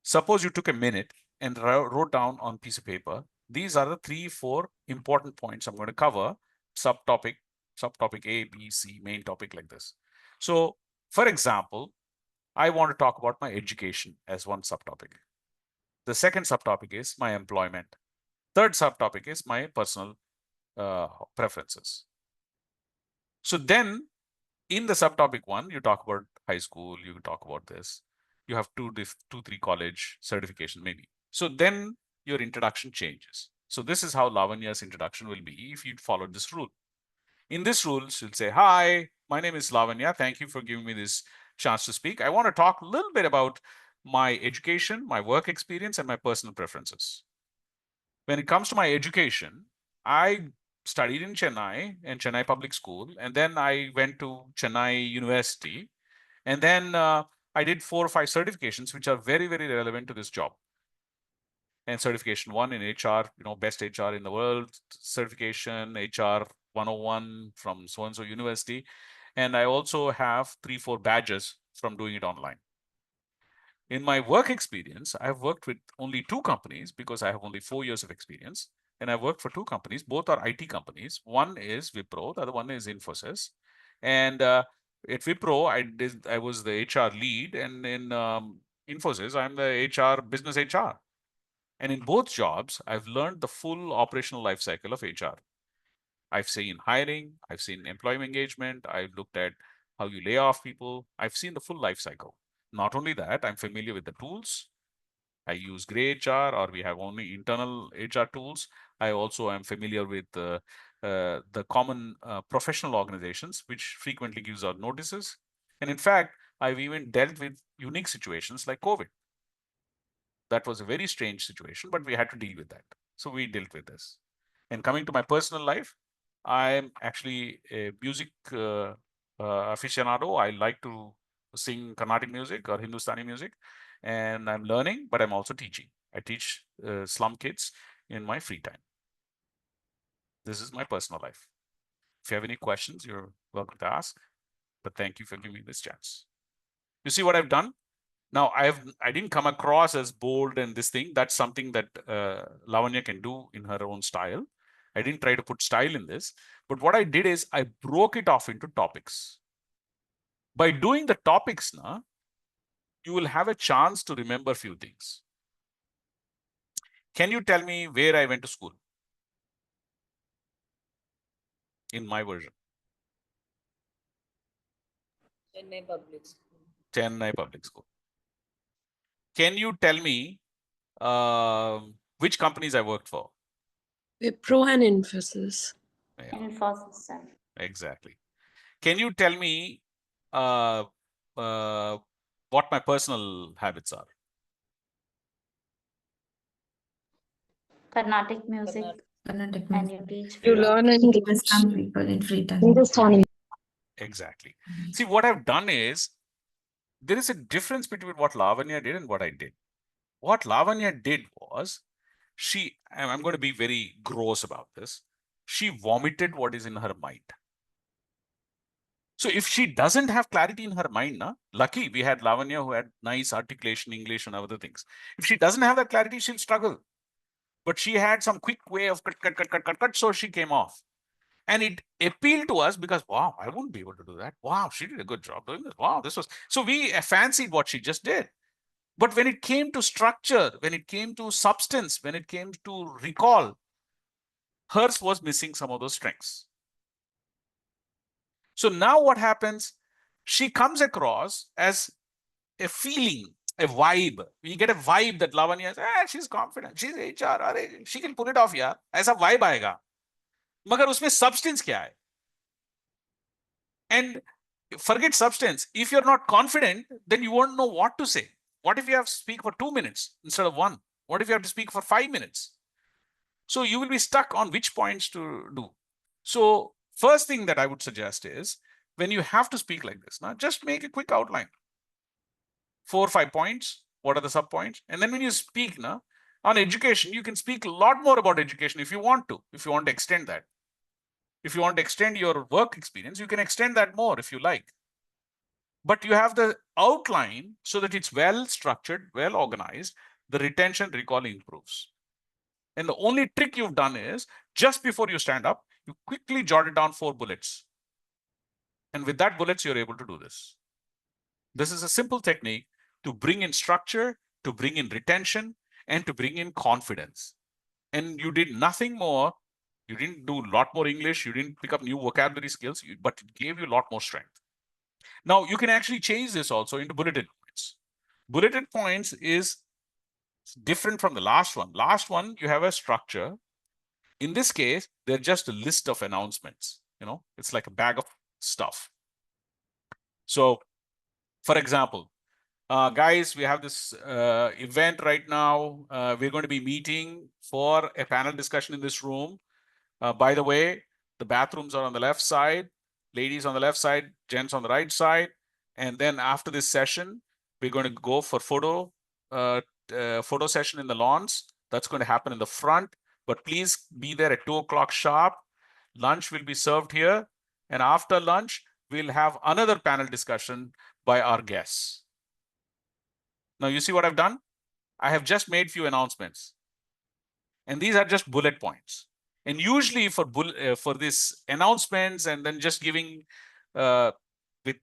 Suppose you took a minute and wrote down on a piece of paper, these are the 3-4 important points I'm going to cover, subtopic A, B, C, main topic like this. So, for example, I want to talk about my education as one subtopic. The second subtopic is my employment. Third subtopic is my personal preferences. So then in the subtopic 1, you talk about high school, you talk about this. You have 2-3 college certification maybe. So then your introduction changes. So this is how Lavanya's introduction will be if you followed this rule. In this rule, she'll say, hi, my name is Lavanya. Thank you for giving me this chance to speak. I want to talk a little bit about my education, my work experience, and my personal preferences. When it comes to my education, I studied in Chennai and Chennai Public School, and then I went to Chennai University, and then I did 4 or 5 certifications, which are very, very relevant to this job. And certification 1 in HR, best HR in the world, certification HR 101 from so-and-so university. And I also have 3-4 badges from doing it online. In my work experience, I've worked with only 2 companies because I have only 4 years of experience. And I worked for 2 companies. Both are IT companies. One is Wipro, the other one is Infosys. And at Wipro, I was the HR lead. And in Infosys, I'm the HR, business HR. And in both jobs, I've learned the full operational life cycle of HR. I've seen hiring, I've seen employee engagement, I've looked at how you lay off people. I've seen the full life cycle. Not only that, I'm familiar with the tools. I use Grey HR, or we have only internal HR tools. I also am familiar with the common professional organizations, which frequently gives out notices. And in fact, I've even dealt with unique situations like COVID. That was a very strange situation, but we had to deal with that. So we dealt with this. And coming to my personal life, I'm actually a music aficionado. I like to sing Carnatic music or Hindustani music, and I'm learning, but I'm also teaching. I teach slum kids in my free time. This is my personal life. If you have any questions, you're welcome to ask, but thank you for giving me this chance. You see what I've done? Now, I didn't come across as bold and this thing. That's something that Lavanya can do in her own style. I didn't try to put style in this. But what I did is I broke it off into topics. By doing the topics, you will have a chance to remember a few things. Can you tell me where I went to school? In my version. Chennai Public School. Chennai Public School. Can you tell me which companies I worked for? Wipro and Infosys. Yeah, Infosys, sir. exactly. Can you tell me what my personal habits are. Carnatic music, Carnatic and you teach You free. learn and teach Western people in free time. in this tournament. Exactly. See, what I've done is, there is a difference between what Lavanya did and what I did. What Lavanya did was, I'm going to be very gross about this, she vomited what is in her mind. So if she doesn't have clarity in her mind, lucky we had Lavanya who had nice articulation, English and other things. If she doesn't have that clarity, she'll struggle. But she had some quick way of cut, so she came off. And it appealed to us because, wow, I wouldn't be able to do that. Wow, she did a good job doing this. Wow, this was... So we fancied what she just did. But when it came to structure, when it came to substance, when it came to recall, hers was missing some of those strengths. So now what happens? She comes across as a feeling, a vibe. We get a vibe that Lavanya is, she's confident, she's HR, she can pull it off, yeah. ऐसा vibe आएगा. मगर उसमें substance क्या है? And forget substance. If you're not confident, then you won't know what to say. What if you have to speak for 2 minutes instead of 1? What if you have to speak for 5 minutes? So you will be stuck on which points to do. So first thing that I would suggest is, when you have to speak like this, just make a quick outline. 4 or 5 points. What are the sub points? And then when you speak on education, you can speak a lot more about education if you want to extend that. If you want to extend your work experience, you can extend that more if you like. But you have the outline so that it's well structured, well organized, the retention recall improves. And the only trick you've done is, just before you stand up, you quickly jot it down 4 bullets. And with that bullets, you're able to do this. This is a simple technique to bring in structure, to bring in retention, and to bring in confidence. And you did nothing more. You didn't do a lot more English. You didn't pick up new vocabulary skills, but it gave you a lot more strength. Now, you can actually change this also into bulleted points. Bulleted points is different from the last one. Last one, you have a structure. In this case, they're just a list of announcements. It's like a bag of stuff. So, for example, guys, we have this event right now. We're going to be meeting for a panel discussion in this room. By the way, the bathrooms are on the left side, ladies on the left side, gents on the right side. And then after this session, we're going to go for photo session in the lawns. That's going to happen in the front. But please be there at 2 o'clock sharp. Lunch will be served here. And after lunch, we'll have another panel discussion by our guests. Now, you see what I've done? I have just made few announcements. And these are just bullet points. And usually for this announcements and then just giving with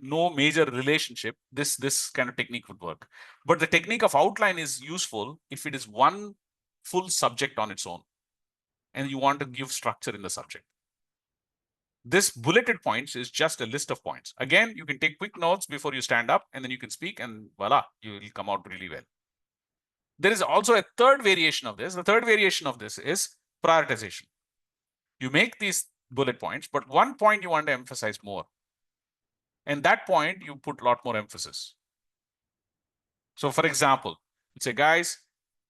no major relationship, this kind of technique would work. But the technique of outline is useful if it is one full subject on its own and you want to give structure in the subject. This bulleted points is just a list of points. Again, you can take quick notes before you stand up and then you can speak and voila, you will come out really well. There is also a third variation of this. The third variation of this is prioritization. You make these bullet points, but one point you want to emphasize more. And that point, you put a lot more emphasis. So for example, you say, guys,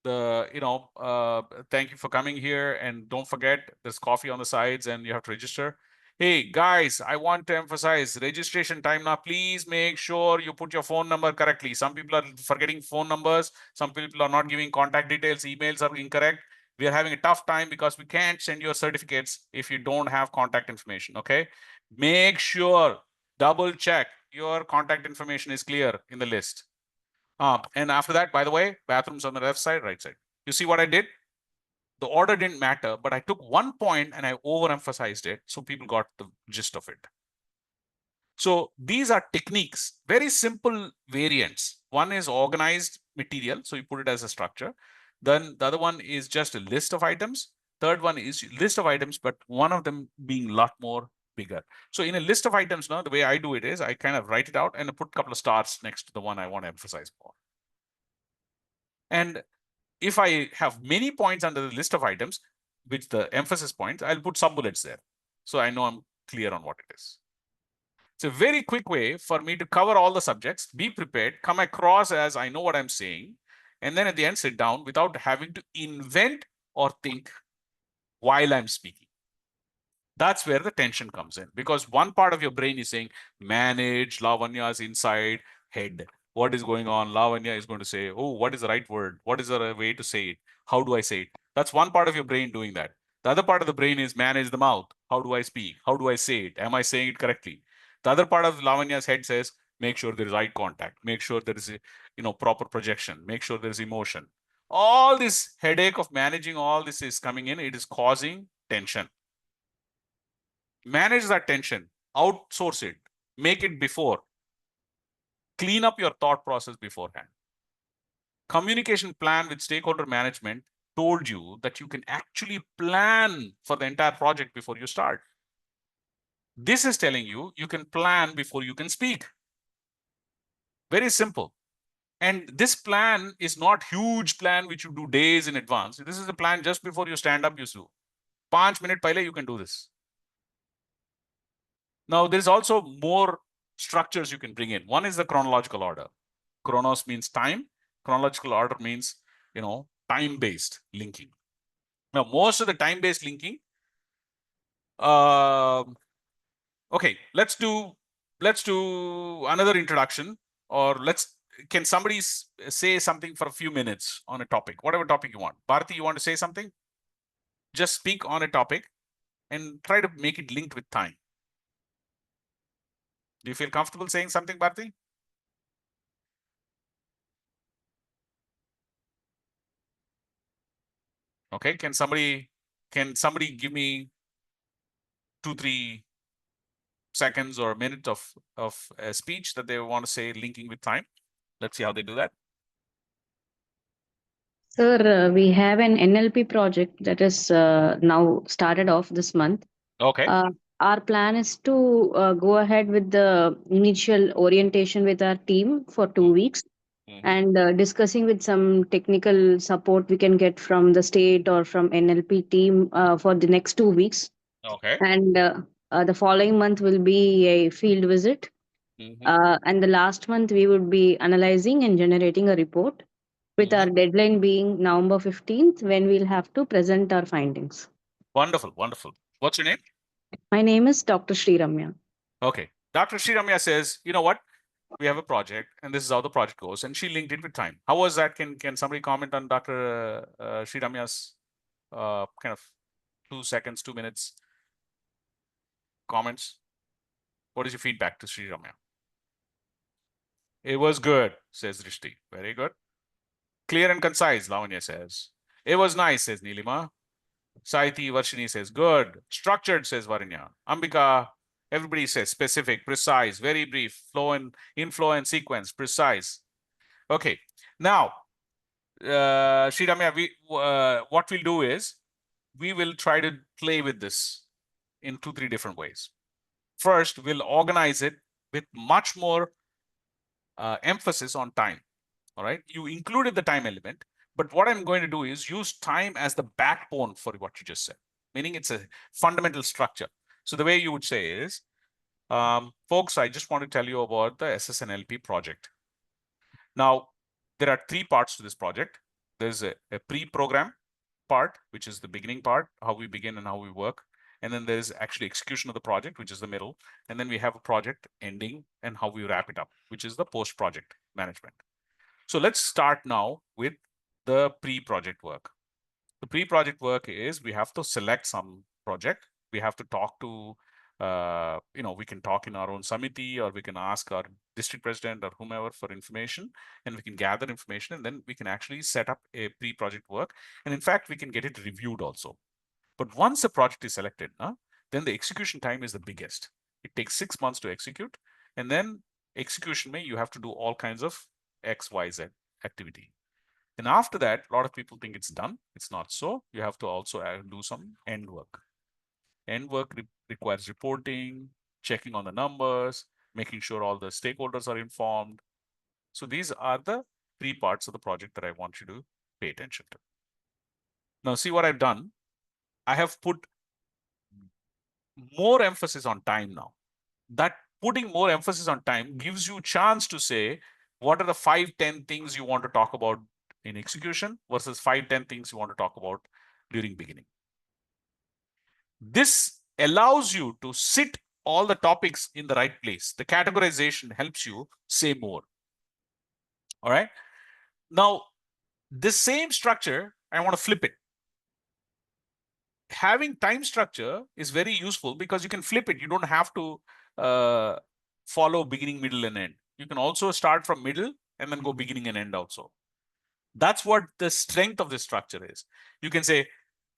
thank you for coming here. And don't forget, there's coffee on the sides and you have to register. Hey, guys, I want to emphasize registration time now. Please make sure you put your phone number correctly. Some people are forgetting phone numbers. Some people are not giving contact details. Emails are incorrect. We are having a tough time because we can't send your certificates if you don't have contact information, okay? Make sure, double check your contact information is clear in the list. And after that, by the way, bathrooms on the left side, right side. You see what I did? The order didn't matter, but I took one point and I overemphasized it, so people got the gist of it. So these are techniques, very simple variants. One is organized material, so you put it as a structure. Then the other one is just a list of items. Third one is list of items, but one of them being a lot more bigger. So in a list of items now, the way I do it is I kind of write it out and I put a couple of stars next to the one I want to emphasize more. And if I have many points under the list of items, with the emphasis points, I'll put sub bullets there. So I know I'm clear on what it is. It's a very quick way for me to cover all the subjects, be prepared, come across as I know what I'm saying, and then at the end sit down without having to invent or think while I'm speaking. That's where the tension comes in, because one part of your brain is saying, manage Lavanya's inside head. What is going on? Lavanya is going to say, oh, what is the right word? What is the way to say it? How do I say it? That's one part of your brain doing that. The other part of the brain is manage the mouth. How do I speak? How do I say it? Am I saying it correctly? The other part of Lavanya's head says, make sure there is eye contact. Make sure there is a, proper projection. Make sure there is emotion. All this headache of managing all this is coming in. It is causing tension. Manage that tension, outsource it, make it before. Clean up your thought process beforehand. Communication plan with stakeholder management told you that you can actually plan for the entire project before you start. This is telling you you can plan before you can speak. Very simple. And this plan is not huge plan which you do days in advance. This is a plan just before you stand up, you do. 5 minutes pehle you can do this. Now, there's also more structures you can bring in. One is the chronological order. Chronos means time. Chronological order means, time-based linking. Now, most of the time-based linking, okay, let's do another introduction, or can somebody say something for a few minutes on a topic, whatever topic you want. Bharati, you want to say something? Just speak on a topic and try to make it linked with time. Do you feel comfortable saying something, Bharati? Okay, can somebody give me 2-3 seconds or a minute of a speech that they want to say linking with time? Let's see how they do that. Sir, we have an NLP project that is now started off this month. Okay. Our plan is to go ahead with the initial orientation with our team for 2 weeks, and discussing with some technical support we can get from the state or from NLP team for the next 2 weeks. Okay. And the following month will be a field visit. And the last month we would be analyzing and generating a report, with our deadline being November 15th, when we'll have to present our findings. Wonderful, wonderful. What's your name? My name is Dr. Sri Ramya. Okay. Dr. Sri Ramya says, you know what? We have a project and this is how the project goes. And she linked it with time. How was that? Can somebody comment on Dr. Sri Ramya's kind of 2 seconds, 2 minutes comments? What is your feedback to Sri Ramya? It was good, says Rishti. Very good. Clear and concise, Lavanya says. It was nice, says Nilima. Saiti Varshini says, good. Structured, says Varanya. Ambika, everybody says specific, precise, very brief, inflow and sequence, precise. Okay. Now, Sri Ramya, what we'll do is we will try to play with this in 2-3 different ways. First, we'll organize it with much more emphasis on time. All right. You included the time element, but what I'm going to do is use time as the backbone for what you just said, meaning it's a fundamental structure. So the way you would say is, folks, I just want to tell you about the SSNLP project. Now, there are 3 parts to this project. There's a pre-program part, which is the beginning part, how we begin and how we work. And then there's actually execution of the project, which is the middle. And then we have a project ending and how we wrap it up, which is the post-project management. So let's start now with the pre-project work. The pre-project work is we have to select some project. We have to talk to, we can talk in our own samiti, or we can ask our district president or whomever for information, and we can gather information, and then we can actually set up a pre-project work. And in fact, we can get it reviewed also. But once a project is selected, then the execution time is the biggest. It takes 6 months to execute. And then execution you have to do all kinds of X, Y, Z activity. And after that, a lot of people think it's done. It's not so. You have to also do some end work. End work requires reporting, checking on the numbers, making sure all the stakeholders are informed. So these are the 3 parts of the project that I want you to pay attention to. Now, see what I've done. I have put more emphasis on time now. That putting more emphasis on time gives you chance to say, what are the 5-10 things you want to talk about in execution versus 5-10 things you want to talk about during beginning. This allows you to sit all the topics in the right place. The categorization helps you say more. All right. Now, this same structure, I want to flip it. Having time structure is very useful because you can flip it. You don't have to follow beginning, middle, and end. You can also start from middle and then go beginning and end also. That's what the strength of this structure is. You can say,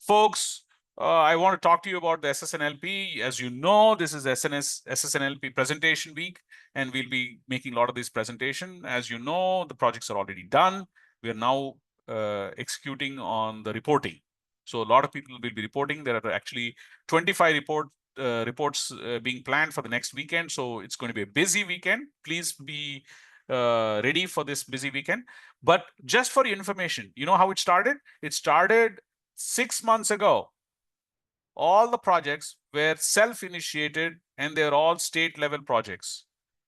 folks, I want to talk to you about the SSNLP. As you know, this is SSNLP presentation week, and we'll be making a lot of this presentation. As you know, the projects are already done. We are now executing on the reporting. So a lot of people will be reporting. There are actually 25 reports being planned for the next weekend. So it's going to be a busy weekend. Please be ready for this busy weekend. But just for your information, you know how it started? It started 6 months ago. All the projects were self-initiated and they're all state level projects.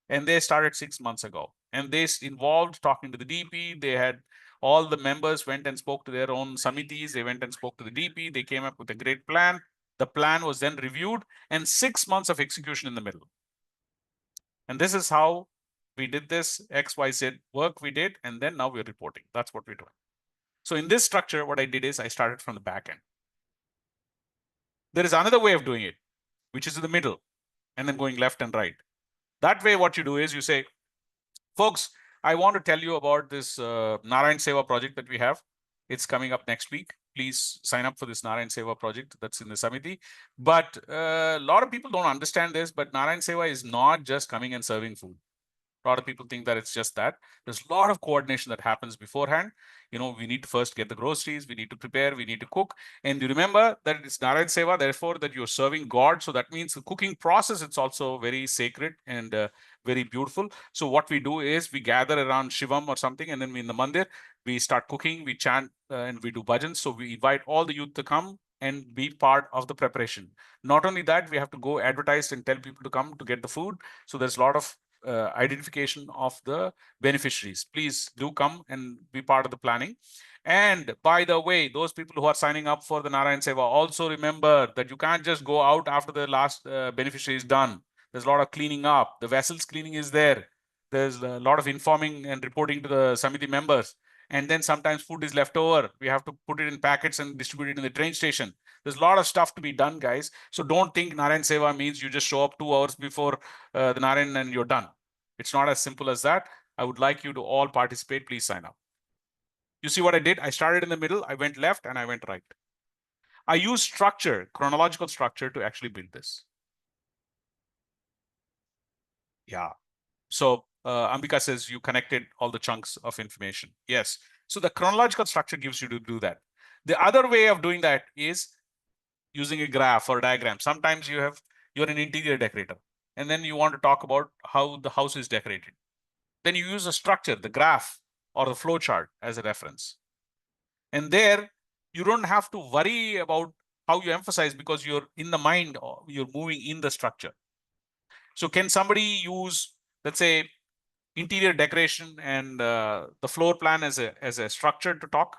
And they started 6 months ago. And they involved talking to the DP. They had all the members went and spoke to their own samitis. They went and spoke to the DP. They came up with a great plan. The plan was then reviewed and 6 months of execution in the middle. And this is how we did this XYZ work we did. And then now we're reporting. That's what we're doing. So in this structure, what I did is I started from the back end. There is another way of doing it, which is in the middle and then going left and right. That way, what you do is you say, folks, I want to tell you about this Narayan Seva project that we have. It's coming up next week. Please sign up for this Narayan Seva project that's in the Samiti. But a lot of people don't understand this, but Narayan Seva is not just coming and serving food. A lot of people think that it's just that. There's a lot of coordination that happens beforehand. You know, we need to first get the groceries, we need to prepare, we need to cook. And you remember that it's Narayan Seva, therefore that you're serving God. So that means the cooking process, it's also very sacred and very beautiful. So what we do is we gather around Shivam or something, and then in the mandir, we start cooking, we chant and we do bhajans. So we invite all the youth to come and be part of the preparation. Not only that, we have to go advertise and tell people to come to get the food. So there's a lot of identification of the beneficiaries. Please do come and be part of the planning. And by the way, those people who are signing up for the Narayan Seva, also remember that you can't just go out after the last beneficiary is done. There's a lot of cleaning up. The vessels cleaning is there. There's a lot of informing and reporting to the Samiti members. And then sometimes food is left over. We have to put it in packets and distribute it in the train station. There's a lot of stuff to be done, guys. So don't think Narayan Seva means you just show up 2 hours before the Narayan and you're done. It's not as simple as that. I would like you to all participate. Please sign up. You see what I did? I started in the middle, I went left, and I went right. I used structure, chronological structure, to actually build this. Yeah. So Ambika says you connected all the chunks of information. Yes. So the chronological structure gives you to do that. The other way of doing that is using a graph or diagram. Sometimes you're an interior decorator, and then you want to talk about how the house is decorated. Then you use a structure, the graph or the flow chart as a reference. And there, you don't have to worry about how you emphasize because you're in the mind, or you're moving in the structure. So can somebody use, let's say, interior decoration and the floor plan as a structure to talk?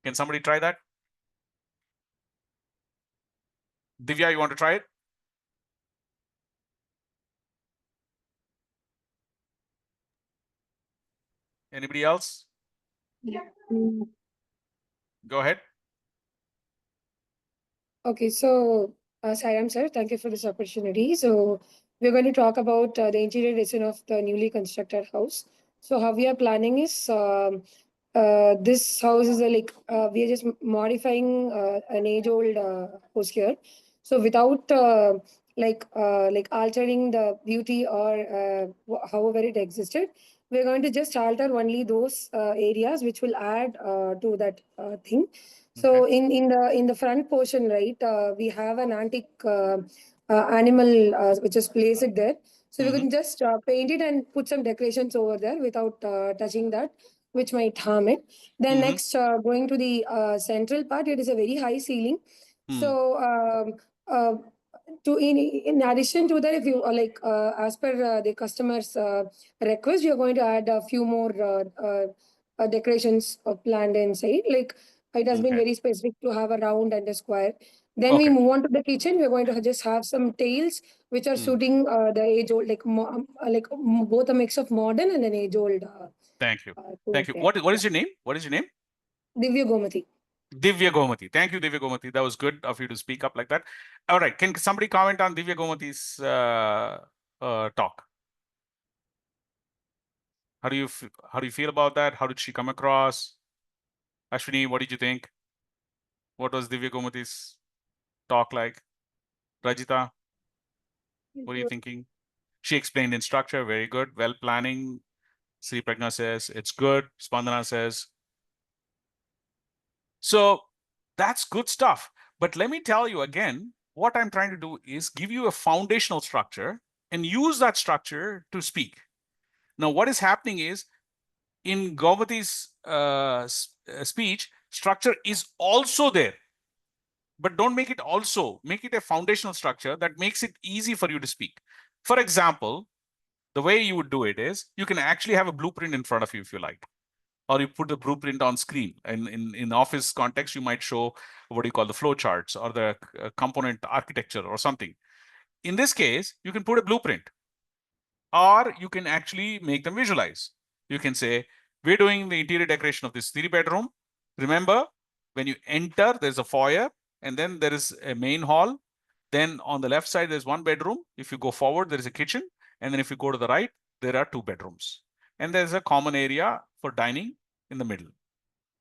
Can somebody try that? Divya, you want to try it? Anybody else? Yeah. Go ahead. Okay, so Sairam sir, thank you for this opportunity. So we're going to talk about the interior design of the newly constructed house. So how we are planning is this house is we are just modifying an age-old house here. So without like altering the beauty or however it existed, we're going to just alter only those areas which will add to that thing. So Okay. in the front portion, right, we have an antique animal which is placed there. So we can just paint it and put some decorations over there without touching that, which might harm it. Then next, going to the central part, it is a very high ceiling. So in addition to that, if you as per the customer's request, you're going to add a few more decorations planned inside. Like it has been Okay. very specific to have a round and a square. Then we Okay. move on to the kitchen. We're going to just have some tails which are suiting the age old, both a mix of modern and an age old. Thank you. Thank you. What is your name? What is your name? Divya Gomati. Divya Gomati. Thank you, Divya Gomati. That was good of you to speak up like that. All right. Can somebody comment on Divya Gomati's talk? How do you feel about that? How did she come across? Ashwini, what did you think? What was Divya Gomati's talk like? Rajita, what are you thinking? She explained in structure, very good. Well planning. Sri Pragna says it's good. Spandana says. So that's good stuff. But let me tell you again, what I'm trying to do is give you a foundational structure and use that structure to speak. Now, what is happening is in Gomati's speech, structure is also there. But don't make it also, make it a foundational structure that makes it easy for you to speak. For example, the way you would do it is you can actually have a blueprint in front of you if you like, or you put the blueprint on screen. And in office context, you might show what you call the flow charts or the component architecture or something. In this case, you can put a blueprint, or you can actually make them visualize. You can say, we're doing the interior decoration of this 3-bedroom. Remember, when you enter, there's a foyer, and then there is a main hall. Then on the left side, there's 1 bedroom. If you go forward, there is a kitchen. And then if you go to the right, there are 2 bedrooms. And there's a common area for dining in the middle.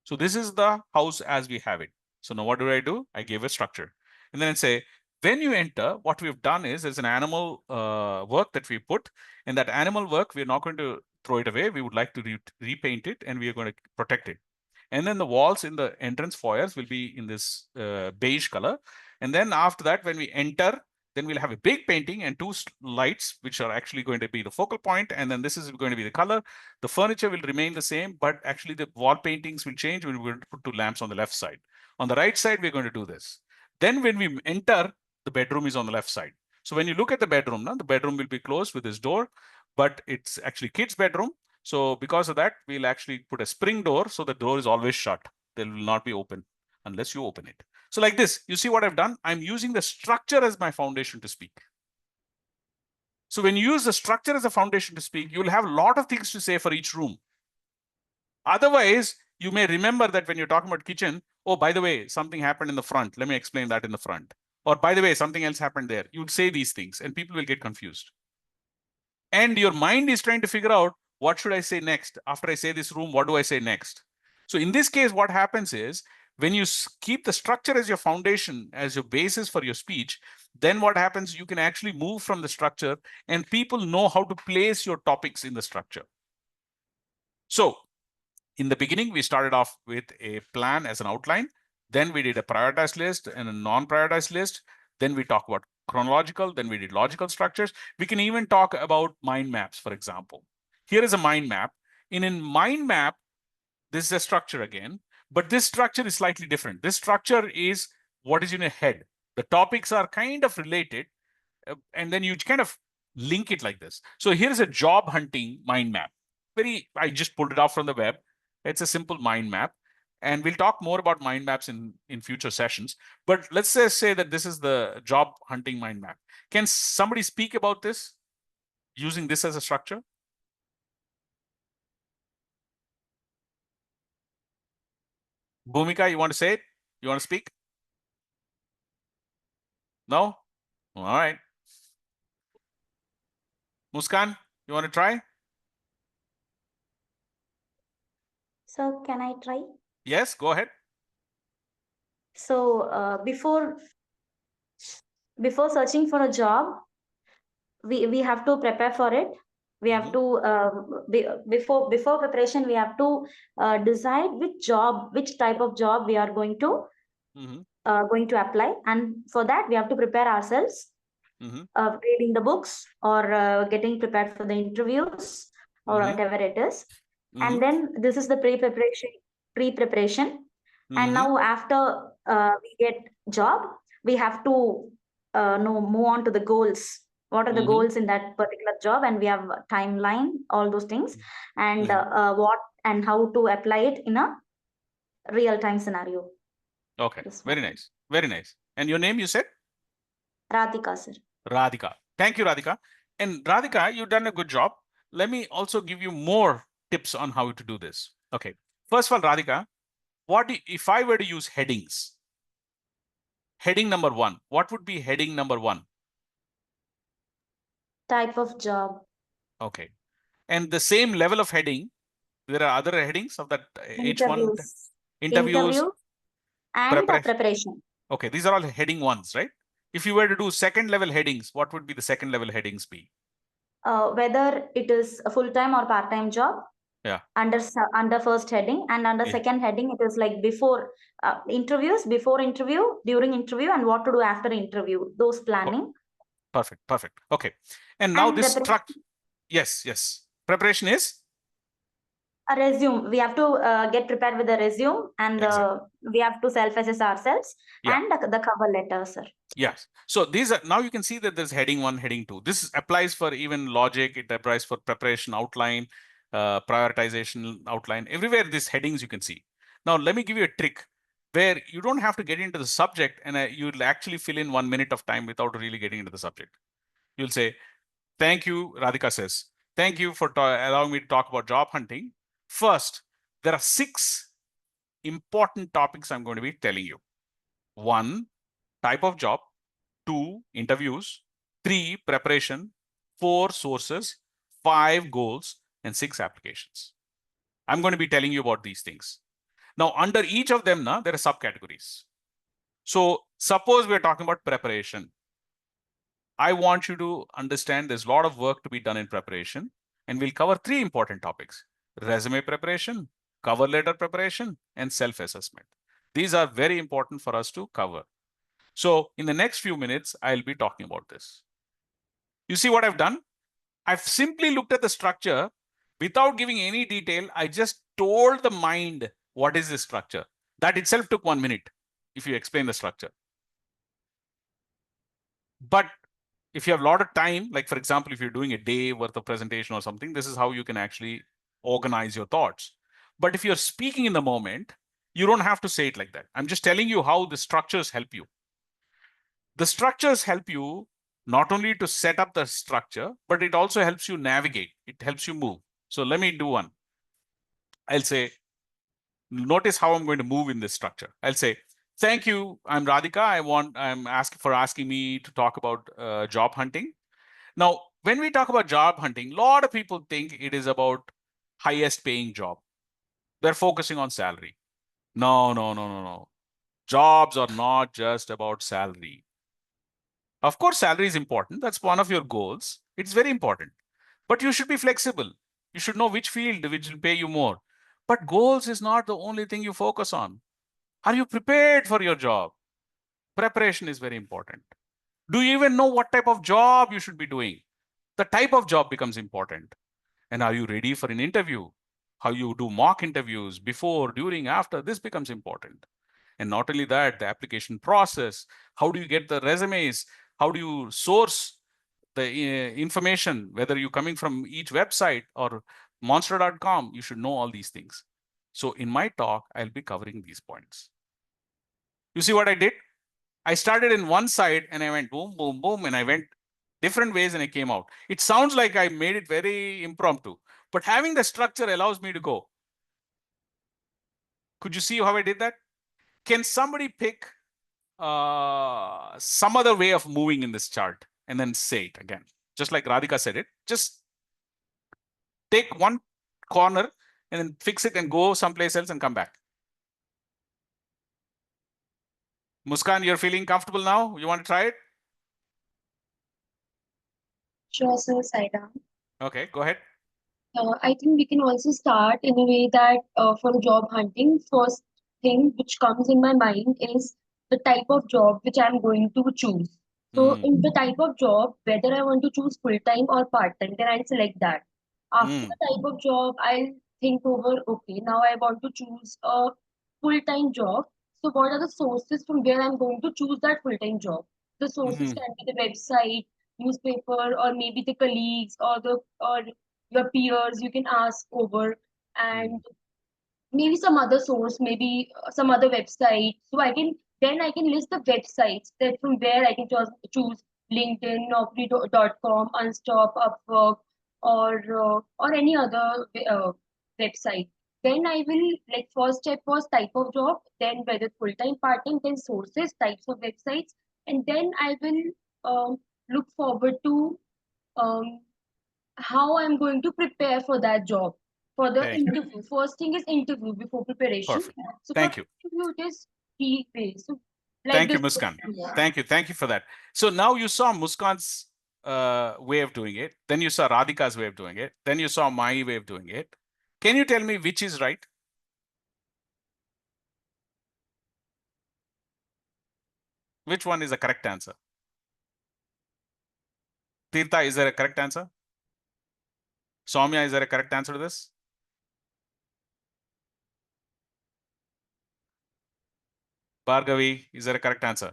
So this is the house as we have it. So now what do? I gave a structure. And then I say, when you enter, what we've done is there's an animal work that we put. And that animal work, we're not going to throw it away. We would like to repaint it, and we are going to protect it. And then the walls in the entrance foyers will be in this beige color. And then after that, when we enter, then we'll have a big painting and 2 lights, which are actually going to be the focal point. And then this is going to be the color. The furniture will remain the same, but actually the wall paintings will change. We're going to put 2 lamps on the left side. On the right side, we're going to do this. Then when we enter, the bedroom is on the left side. So when you look at the bedroom, now the bedroom will be closed with this door, but it's actually kids' bedroom. So because of that, we'll actually put a spring door. So the door is always shut. They will not be open unless you open it. So like this, you see what I've done? I'm using the structure as my foundation to speak. So when you use the structure as a foundation to speak, you'll have a lot of things to say for each room. Otherwise, you may remember that when you're talking about kitchen, oh, by the way, something happened in the front. Let me explain that in the front. Or by the way, something else happened there. You'd say these things and people will get confused. And your mind is trying to figure out, what should I say next? After I say this room, what do I say next? So in this case, what happens is when you keep the structure as your foundation, as your basis for your speech, then what happens, you can actually move from the structure and people know how to place your topics in the structure. So in the beginning, we started off with a plan as an outline. Then we did a prioritized list and a non-prioritized list. Then we talk about chronological, then we did logical structures. We can even talk about mind maps, for example. Here is a mind map. In a mind map, this is a structure again, but this structure is slightly different. This structure is what is in your head. The topics are kind of related, and then you kind of link it like this. So here's a job hunting mind map. I just pulled it off from the web. It's a simple mind map. And we'll talk more about mind maps in future sessions. But let's just say that this is the job hunting mind map. Can somebody speak about this using this as a structure? Bhumika, you want to say it? You want to speak? No? All right. Muskan, you want to try? So can I try? Yes, go ahead. So before searching for a job, we have to prepare for it. We have to before preparation, we have to decide which type of job we are going to apply, and for that we have to prepare ourselves, reading the books or getting prepared for the interviews or whatever it is. And then this is the pre-preparation. And now after we get job, we have to no, move on to the goals. What are the Mhm. goals in that particular job? And we have a timeline, all those things, and what and how to apply it in a real time scenario. Okay, This very one. nice. Very nice. And your name, you said? Radhika, sir. Radhika. Thank you, Radhika. And Radhika, you've done a good job. Let me also give you more tips on how to do this. Okay. First of all, Radhika, if I were to use headings? Heading number 1. What would be heading number 1? Type of job. Okay. And the same level of heading, there are other headings of that H1 Interviews. interviews, Interview and preparation. Okay, these are all heading 1s, right? If you were to do second level headings, what would be the second level headings be? Whether it is a full-time or part-time job. Yeah. Under first heading, and under second heading it is like before interviews, before interview, during interview, and what to do after interview, those planning. Perfect. Okay. And now this structure. Yes. Preparation is? A resume. We have to get prepared with the resume, and we have to self-assess ourselves, and the cover letter, sir. Yes. So these are, now you can see that there's heading 1, heading 2. This applies for even logic. It applies for preparation, outline, prioritization, outline. Everywhere these headings you can see. Now let me give you a trick where you don't have to get into the subject, and you'll actually fill in 1 minute of time without really getting into the subject. You'll say, thank you, Radhika says. Thank you for allowing me to talk about job hunting. First, there are 6 important topics I'm going to be telling you. 1, type of job. 2, interviews. 3, preparation. 4, sources. 5, goals. And 6, applications. I'm going to be telling you about these things. Now, under each of them, there are subcategories. So suppose we're talking about preparation. I want you to understand there's a lot of work to be done in preparation, and we'll cover 3 important topics: resume preparation, cover letter preparation, and self-assessment. These are very important for us to cover. So in the next few minutes, I'll be talking about this. You see what I've done? I've simply looked at the structure without giving any detail. I just told the mind what is this structure. That itself took 1 minute if you explain the structure. But if you have a lot of time, like for example, if you're doing a day worth of presentation or something, this is how you can actually organize your thoughts. But if you're speaking in the moment, you don't have to say it like that. I'm just telling you how the structures help you. The structures help you not only to set up the structure, but it also helps you navigate. It helps you move. So let me do one. I'll say, notice how I'm going to move in this structure. I'll say, thank you, I'm Radhika. I'm asking me to talk about job hunting. Now, when we talk about job hunting, a lot of people think it is about highest paying job. They're focusing on salary. No. Jobs are not just about salary. Of course, salary is important. That's one of your goals. It's very important. But you should be flexible. You should know which field which will pay you more. But goals is not the only thing you focus on. Are you prepared for your job? Preparation is very important. Do you even know what type of job you should be doing? The type of job becomes important. And are you ready for an interview? How you do mock interviews before, during, after, this becomes important. And not only that, the application process, how do you get the resumes? How do you source the information, whether you're coming from each website or monster.com, you should know all these things. So in my talk, I'll be covering these points. You see what I did? I started in one side and I went boom, boom, boom, and I went different ways and I came out. It sounds like I made it very impromptu, but having the structure allows me to go. Could you see how I did that? Can somebody pick some other way of moving in this chart and then say it again? Just like Radhika said it, just take one corner and then fix it and go someplace else and come back. Muskan, you're feeling comfortable now? You want to try it? Sure, sir, Saida. Okay, go ahead. I think we can also start in a way that for job hunting, first thing which comes in my mind is the type of job which I'm going to choose. So in the type of job, whether I want to choose full-time or part-time, then I'll select that. After the type of job, I'll think over, okay, now I want to choose a full-time job. So what are the sources from where I'm going to choose that full-time job? The sources Mhm. can be the website, newspaper, or maybe the colleagues or your peers you can ask over, and maybe some other source, maybe some other website. So I can list the websites that from where I can choose LinkedIn, Naukri.com, Unstop, Upwork, or any other website. Then I will, like, first step was type of job, then whether full time, part time, then sources, types of websites, and then I will look forward to um, how I'm going to prepare for that job. For the Thank you. interview, first thing is interview before preparation. Perfect. So for Thank you. interview, it is three ways. So like Thank you, this. Muskan. Yeah. Thank you. Thank you for that. So now you saw Muskan's way of doing it. Then you saw Radhika's way of doing it. Then you saw my way of doing it. Can you tell me which is right? Which one is the correct answer? Tirtha, is there a correct answer? Soumya, is there a correct answer to this? Bhargavi, is there a correct answer?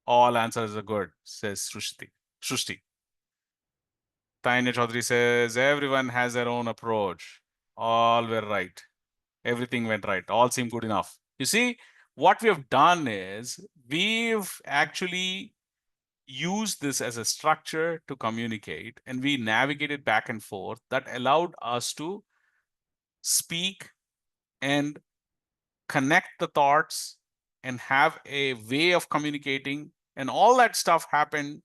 All answers are good, says Srushti. Srushti. Tanya Chaudhary says, everyone has their own approach. All were right. Everything went right. All seem good enough. You see, what we have done is we've actually used this as a structure to communicate, and we navigated back and forth that allowed us to speak and connect the thoughts and have a way of communicating, and all that stuff happened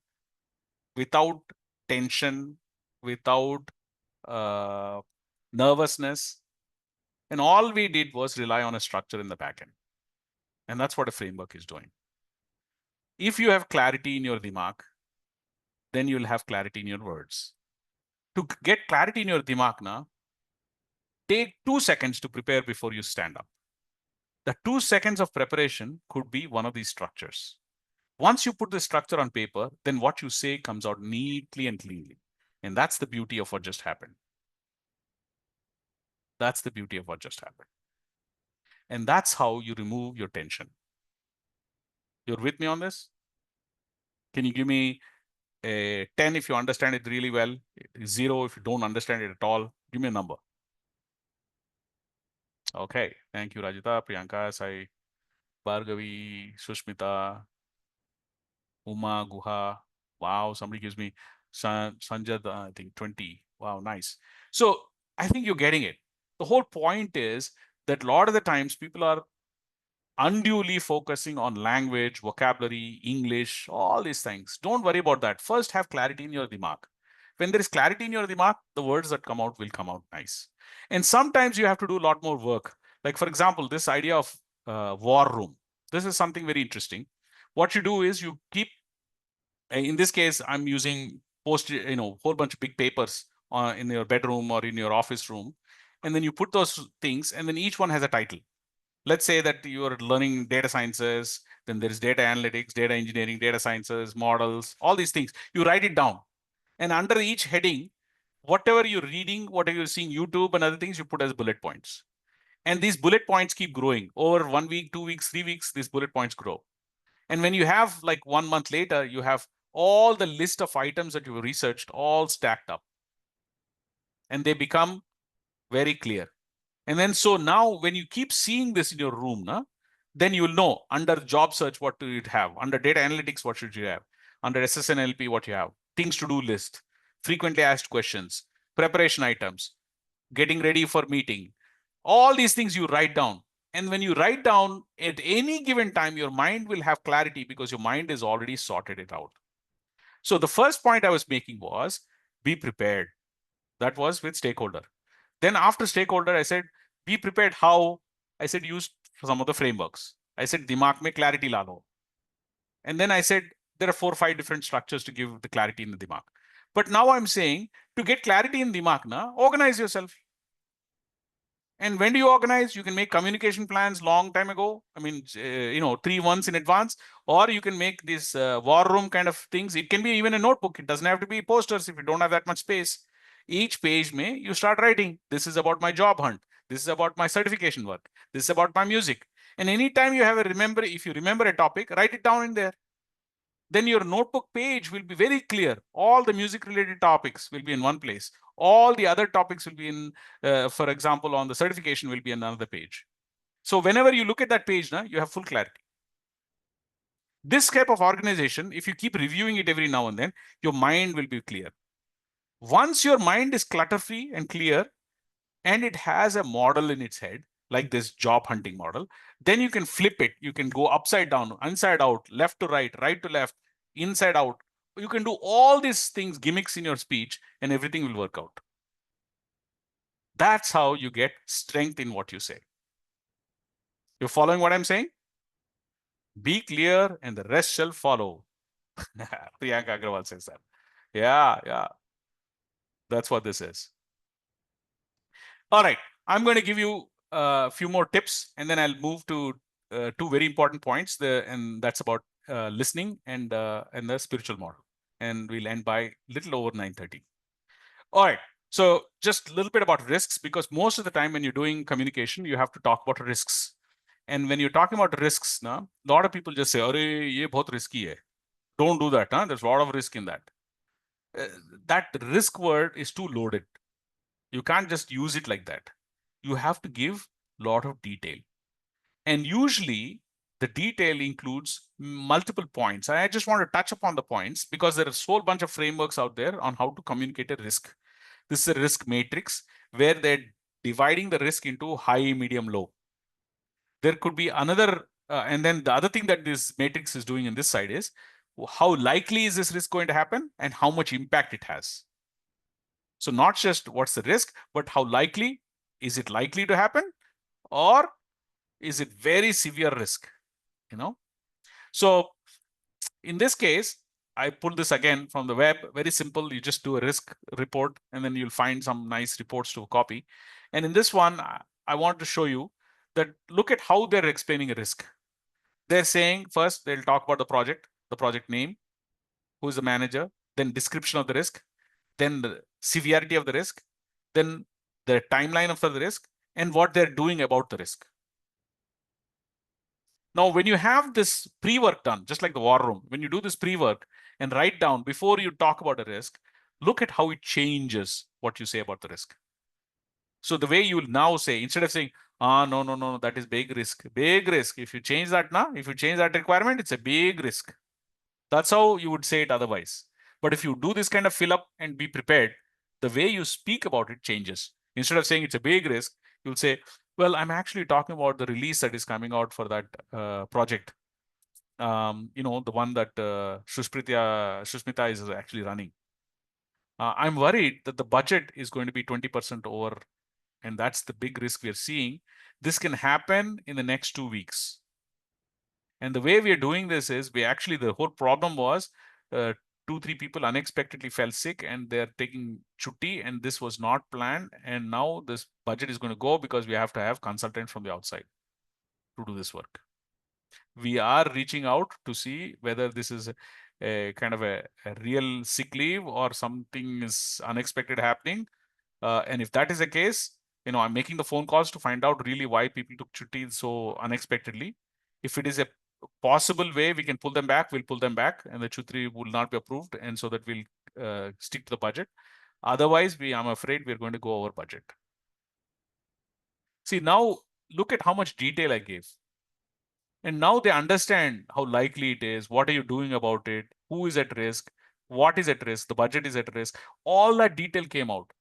without tension, without uh, nervousness, and all we did was rely on a structure in the backend. And that's what a framework is doing. If you have clarity in your dimag, then you'll have clarity in your words. To get clarity in your dimag, take 2 seconds to prepare before you stand up. The 2 seconds of preparation could be one of these structures. Once you put the structure on paper, then what you say comes out neatly and cleanly. And that's the beauty of what just happened. That's the beauty of what just happened. And that's how you remove your tension. You're with me on this? Can you give me a 10 if you understand it really well, 0 if you don't understand it at all? Give me a number. Okay. Thank you, Rajita, Priyanka, Sai, Bhargavi, Sushmita, Uma, Guha. Wow, somebody gives me Sanjad, I think 20. Wow, nice. So I think you're getting it. The whole point is that a lot of the times people are unduly focusing on language, vocabulary, English, all these things. Don't worry about that. First, have clarity in your dimag. When there is clarity in your dimag, the words that come out will come out nice. And sometimes you have to do a lot more work. Like, for example, this idea of war room. This is something very interesting. What you do is you keep, in this case, I'm using whole bunch of big papers in your bedroom or in your office room. And then you put those things, and then each one has a title. Let's say that you are learning data sciences, then there is data analytics, data engineering, data sciences, models, all these things. You write it down. And under each heading, whatever you're reading, whatever you're seeing, YouTube and other things, you put as bullet points. And these bullet points keep growing. Over 1 week, 2 weeks, 3 weeks, these bullet points grow. And when you have like 1 month later, you have all the list of items that you researched all stacked up. And they become very clear. And then so now when you keep seeing this in your room, then you will know under job search, what do you have? Under data analytics, what should you have? Under SSNLP, what you have? Things to do list, frequently asked questions, preparation items, getting ready for meeting. All these things you write down. And when you write down at any given time, your mind will have clarity because your mind has already sorted it out. So the first point I was making was be prepared. That was with stakeholder. Then after stakeholder, I said, be prepared how? I said, use some of the frameworks. I said, dimag mein clarity la lo. And then I said, there are 4 or 5 different structures to give the clarity in the dimag. But now I'm saying, to get clarity in dimag, organize yourself. And when do you organize? You can make communication plans long time ago. I mean, 3 months in advance, or you can make this war room kind of things. It can be even a notebook. It doesn't have to be posters if you don't have that much space. Each page may you start writing. This is about my job hunt. This is about my certification work. This is about my music. And anytime you have if you remember a topic, write it down in there. then your notebook page will be very clear. All the music related topics will be in one place. All the other topics will be in, for example, on the certification will be in another page. So whenever you look at that page, you have full clarity. This type of organization, if you keep reviewing it every now and then, your mind will be clear. Once your mind is clutter-free and clear, and it has a model in its head, like this job hunting model, then you can flip it. You can go upside down, inside out, left to right, right to left, inside out. You can do all these things, gimmicks in your speech, and everything will work out. That's how you get strength in what you say. You're following what I'm saying? Be clear and the rest shall follow. Priyanka Agrawal says that. Yeah. That's what this is. All right. I'm going to give you a few more tips, and then I'll move to two very important points. And that's about listening and the spiritual model. And we'll end by little over 9:30. All right. So just a little bit about risks, because most of the time when you're doing communication, you have to talk about risks. And when you're talking about risks, a lot of people just say, "Arey, ye bahut risky hai." Don't do that. There's a lot of risk in that. That risk word is too loaded. You can't just use it like that. You have to give a lot of detail. And usually the detail includes multiple points. I just want to touch upon the points because there is a whole bunch of frameworks out there on how to communicate a risk. This is a risk matrix where they're dividing the risk into high, medium, low. There could be another, and then the other thing that this matrix is doing in this side is how likely is this risk going to happen and how much impact it has. So not just what's the risk, but how likely is it likely to happen, or is it very severe risk? So in this case, I pulled this again from the web. Very simple. You just do a risk report, and then you'll find some nice reports to copy. And in this one, I want to show you that look at how they're explaining a risk. They're saying first they'll talk about the project name, who is the manager, then description of the risk, then the severity of the risk, then the timeline of the risk, and what they're doing about the risk. Now, when you have this pre-work done, just like the war room, when you do this pre-work and write down before you talk about a risk, look at how it changes what you say about the risk. So the way you will now say, instead of saying, no, that is big risk. Big risk. If you change that now, if you change that requirement, it's a big risk. That's how you would say it otherwise. But if you do this kind of fill up and be prepared, the way you speak about it changes. Instead of saying it's a big risk, you'll say, well, I'm actually talking about the release that is coming out for that project. The one that Shushmita is actually running. I'm worried that the budget is going to be 20% over, and that's the big risk we're seeing. This can happen in the next 2 weeks. And the way we are doing this is the whole problem was 2-3 people unexpectedly fell sick and they're taking chutti, and this was not planned. And now this budget is going to go because we have to have consultants from the outside to do this work. We are reaching out to see whether this is a kind of a real sick leave or something is unexpected happening. And if that is the case, I'm making the phone calls to find out really why people took chutti so unexpectedly. If it is a possible way we can pull them back, we'll pull them back, and the chutti will not be approved, and so that we'll stick to the budget. Otherwise, I'm afraid we're going to go over budget. See, now look at how much detail I gave. And now they understand how likely it is, what are you doing about it, who is at risk, what is at risk, the budget is at risk. All that detail came out.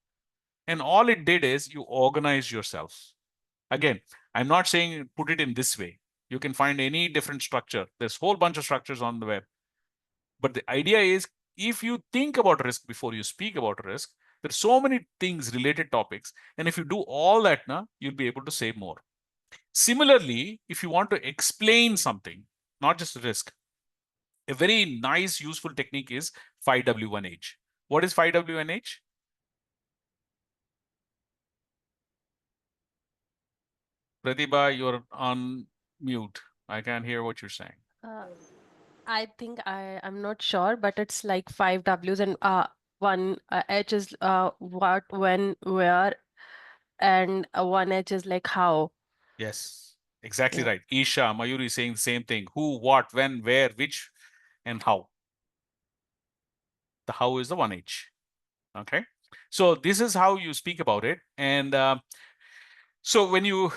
And all it did is you organize yourself. Again, I'm not saying put it in this way. You can find any different structure. There's a whole bunch of structures on the web. But the idea is, if you think about risk before you speak about risk, there's so many things, related topics. And if you do all that, you'll be able to say more. Similarly, if you want to explain something, not just risk, a very nice, useful technique is 5W1H. What is 5W1H? Pratibha, you're on mute. I can't hear what you're saying. I think I'm not sure, but it's like 5 W's, and one H is what, when, where, and one H is like how. Yes, exactly Yeah. right. Isha, Mayuri is saying the same thing. Who, what, when, where, which, and how. The how is the 1H. Okay. So this is how you speak about it. And so when you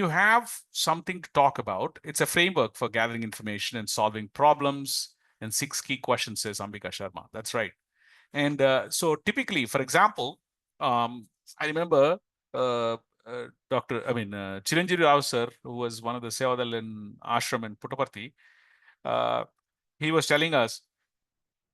have something to talk about, it's a framework for gathering information and solving problems. And 6 key questions, says Ambika Sharma. That's right. And so typically, for example, I remember Chiranjeevi Rao sir, who was one of the Sevadal in Ashram in Puttaparthi, he was telling us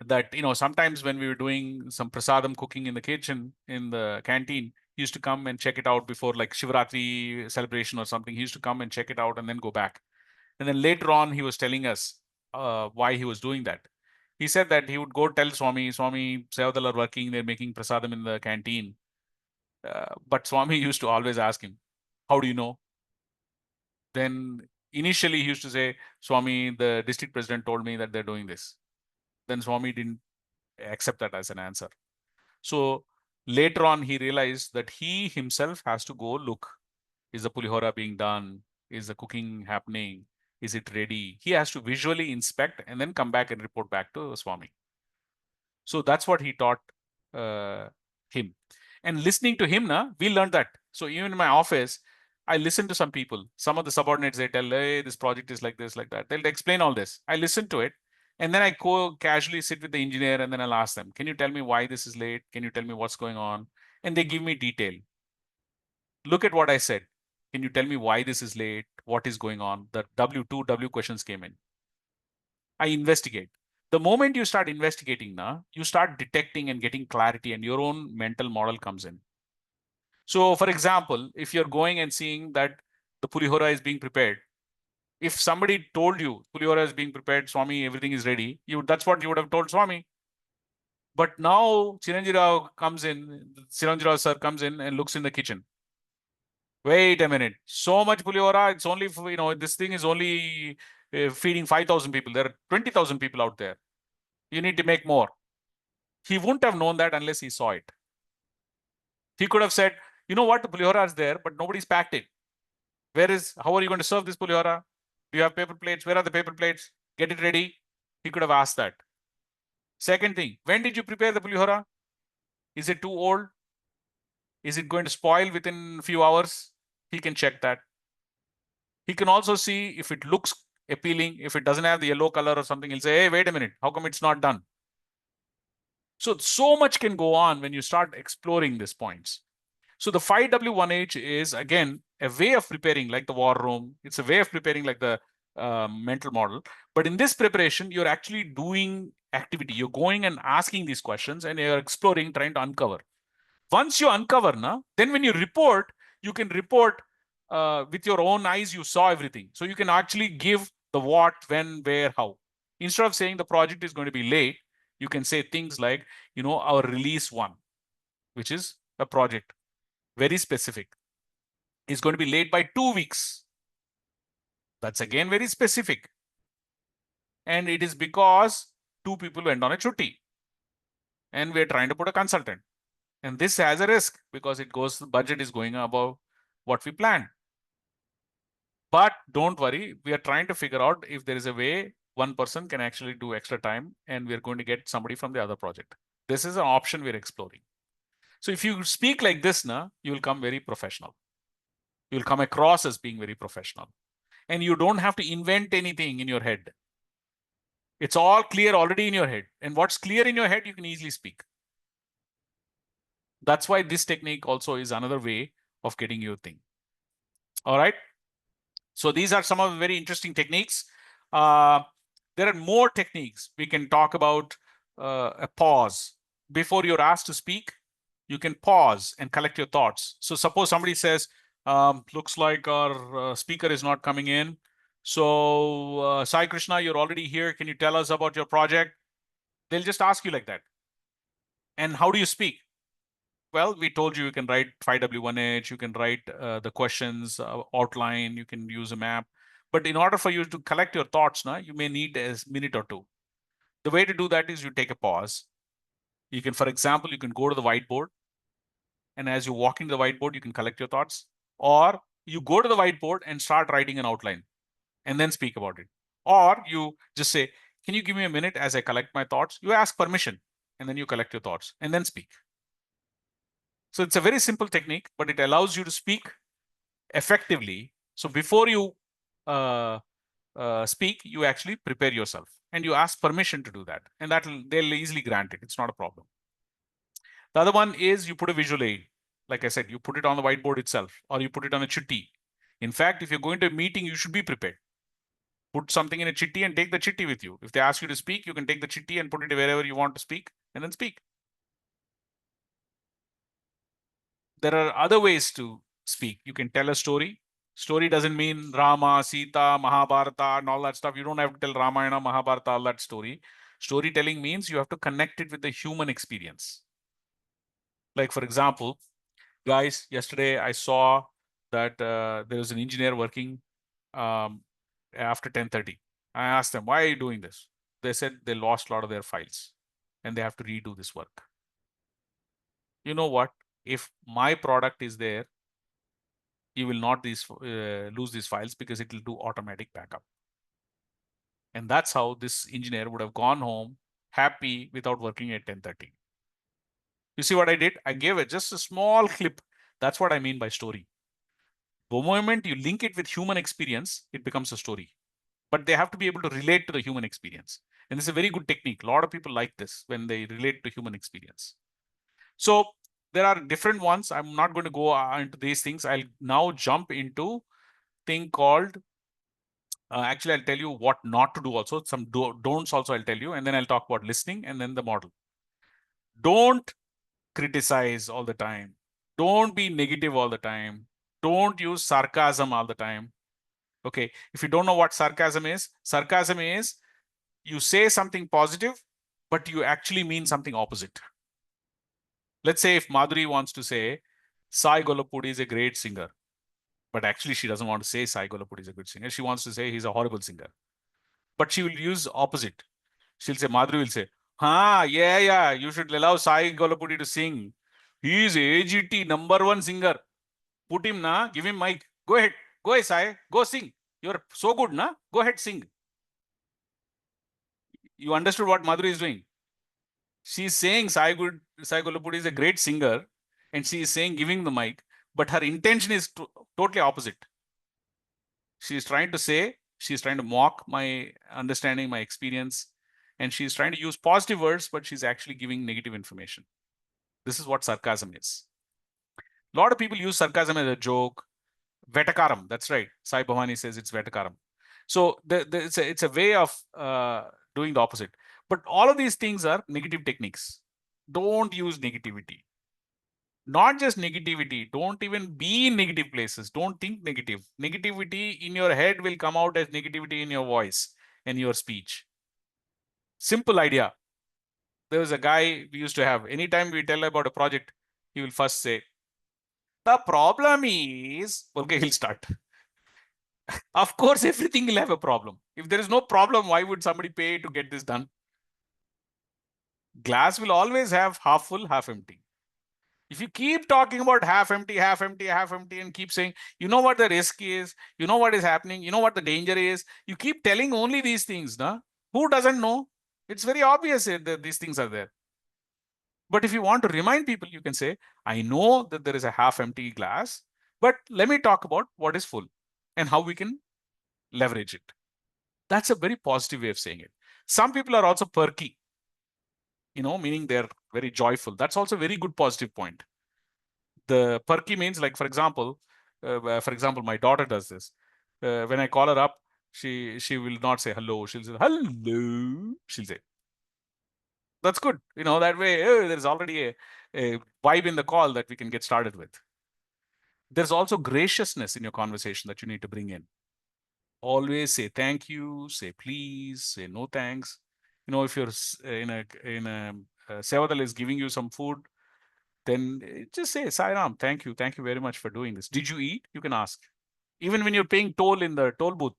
that, sometimes when we were doing some prasadam cooking in the kitchen, in the canteen, he used to come and check it out before like Shivaratri celebration or something. He used to come and check it out and then go back. And then later on, he was telling us why he was doing that. He said that he would go tell Swami, Sevadal are working, they're making prasadam in the canteen. But Swami used to always ask him, how do you know? Then initially he used to say, Swami, the district president told me that they're doing this. Then Swami didn't accept that as an answer. So later on, he realized that he himself has to go look. Is the pulihora being done? Is the cooking happening? Is it ready? He has to visually inspect and then come back and report back to Swami. So that's what he taught him. And listening to him, we learned that. So even in my office, I listen to some people. Some of the subordinates, they tell, hey, this project is like this, like that. They'll explain all this. I listen to it. And then I go casually sit with the engineer and then I'll ask them, can you tell me why this is late? Can you tell me what's going on? And they give me detail. Look at what I said. Can you tell me why this is late? What is going on? The W questions came in. I investigate. The moment you start investigating, you start detecting and getting clarity and your own mental model comes in. So for example, if you're going and seeing that the pulihora is being prepared, if somebody told you pulihora is being prepared, Swami, everything is ready, that's what you would have told Swami. But now Chiranjeevi Rao sir comes in and looks in the kitchen. Wait a minute, so much pulihora, it's only, this thing is only feeding 5,000 people. There are 20,000 people out there. You need to make more. He wouldn't have known that unless he saw it. He could have said, you know what, the pulihora is there, but nobody's packed it. How are you going to serve this pulihora? Do you have paper plates? Where are the paper plates? Get it ready. He could have asked that. Second thing, when did you prepare the pulihora? Is it too old? Is it going to spoil within a few hours? He can check that. He can also see if it looks appealing. If it doesn't have the yellow color or something, he'll say, hey, wait a minute, how come it's not done? So much can go on when you start exploring these points. So the 5W1H is, again, a way of preparing like the war room. It's a way of preparing like the mental model. But in this preparation, you're actually doing activity. You're going and asking these questions and you're exploring, trying to uncover. Once you uncover, then when you report, you can report with your own eyes, you saw everything. So you can actually give the what, when, where, how. Instead of saying the project is going to be late, you can say things like, our release 1, which is a project, very specific, is going to be late by 2 weeks. That's again very specific. And it is because 2 people went on a chutti. And we're trying to put a consultant. And this has a risk because the budget is going above what we planned. But don't worry, we are trying to figure out if there is a way one person can actually do extra time and we're going to get somebody from the other project. This is an option we're exploring. So if you speak like this, you will come very professional. You'll come across as being very professional. And you don't have to invent anything in your head. It's all clear already in your head. And what's clear in your head, you can easily speak. That's why this technique also is another way of getting your thing. All right. So these are some of the very interesting techniques. There are more techniques. We can talk about a pause. Before you're asked to speak, you can pause and collect your thoughts. So suppose somebody says, looks like our speaker is not coming in. So Sai Krishna, you're already here. Can you tell us about your project? They'll just ask you like that. And how do you speak? Well, we told you can write 5W1H, you can write the questions, outline, you can use a map. But in order for you to collect your thoughts, you may need a minute or two. The way to do that is you take a pause. You can, for example, you can go to the whiteboard. And as you walk into the whiteboard, you can collect your thoughts. Or you go to the whiteboard and start writing an outline and then speak about it. Or you just say, can you give me a minute as I collect my thoughts? You ask permission. and then you collect your thoughts and then speak. So it's a very simple technique, but it allows you to speak effectively. So before you speak, you actually prepare yourself and you ask permission to do that, and they'll easily grant it. It's not a problem. The other one is you put a visual aid. Like I said, you put it on the whiteboard itself, or you put it on a chitti. In fact, if you're going to a meeting, you should be prepared. Put something in a chitti and take the chitti with you. If they ask you to speak, you can take the chitti and put it wherever you want to speak and then speak. There are other ways to speak. You can tell a story. Story doesn't mean Rama, Sita, Mahabharata, and all that stuff. You don't have to tell Ramayana, Mahabharata, all that story. Storytelling means you have to connect it with the human experience. Like, for example, guys, yesterday I saw that there was an engineer working after 10:30. I asked them, why are you doing this? They said they lost a lot of their files and they have to redo this work. You know what? If my product is there, you will not lose these files because it will do automatic backup. And that's how this engineer would have gone home happy without working at 10:30. You see what I did? I gave it just a small clip. That's what I mean by story. The moment you link it with human experience, it becomes a story. But they have to be able to relate to the human experience. And this is a very good technique. A lot of people like this when they relate to human experience. So there are different ones. I'm not going to go into these things. I'll now jump into thing called, actually, I'll tell you what not to do also. Some don'ts also I'll tell you. And then I'll talk about listening and then the model. Don't criticize all the time. Don't be negative all the time. Don't use sarcasm all the time. Okay, if you don't know what sarcasm is you say something positive, but you actually mean something opposite. Let's say if Madhuri wants to say, Sai Gollapudi is a great singer, but actually she doesn't want to say Sai Gollapudi is a good singer. She wants to say he's a horrible singer. But she will use opposite. She'll say, Madhuri will say, yeah, you should allow Sai Gollapudi to sing. He is AGT #1 singer. Put him, give him mic. Go ahead, Sai, go sing. You're so good, go ahead, sing. You understood what Madhuri is doing? She's saying Sai Gollapudi is a great singer, and she is saying giving the mic, but her intention is totally opposite. She's trying to say, she's trying to mock my understanding, my experience, and she's trying to use positive words, but she's actually giving negative information. This is what sarcasm is. A lot of people use sarcasm as a joke. Vetakaram, that's right. Sai Bhavani says it's Vetakaram. So it's a way of doing the opposite. But all of these things are negative techniques. Don't use negativity. Not just negativity. Don't even be in negative places. Don't think negative. Negativity in your head will come out as negativity in your voice and your speech. Simple idea. There was a guy we used to have. Anytime we tell about a project, he will first say, the problem is, okay, he'll start. Of course, everything will have a problem. If there is no problem, why would somebody pay to get this done? Glass will always have half full, half empty. If you keep talking about half empty, half empty, half empty, and keep saying, you know what the risk is, you know what is happening, you know what the danger is, you keep telling only these things, who doesn't know? It's very obvious that these things are there. But if you want to remind people, you can say, I know that there is a half empty glass, but let me talk about what is full and how we can leverage it. That's a very positive way of saying it. Some people are also perky, meaning they're very joyful. That's also a very good positive point. The perky means, like, for example, my daughter does this. When I call her up, she will not say hello. She'll say, hello. She'll say, that's good. That way, there's already a vibe in the call that we can get started with. There's also graciousness in your conversation that you need to bring in. Always say thank you, say please, say no thanks. If you're in a Sevadal is giving you some food, then just say, Sairam, thank you very much for doing this. Did you eat? You can ask. Even when you're paying toll in the toll booth,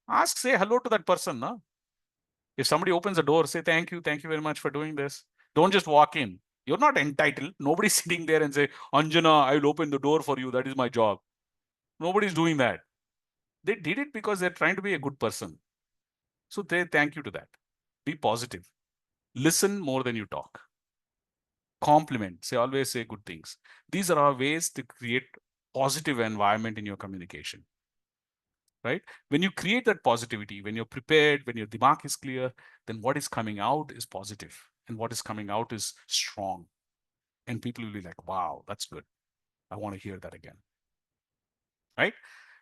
ask, say hello to that person. If somebody opens the door, say thank you very much for doing this. Don't just walk in. You're not entitled. Nobody's sitting there and say, Anjana, I'll open the door for you. That is my job. Nobody's doing that. They did it because they're trying to be a good person. So they thank you to that. Be positive. Listen more than you talk. compliment, always say good things. These are all ways to create positive environment in your communication, right? When you create that positivity, when you're prepared, when your dimag is clear, then what is coming out is positive, and what is coming out is strong. And people will be like, wow, that's good. I want to hear that again, right?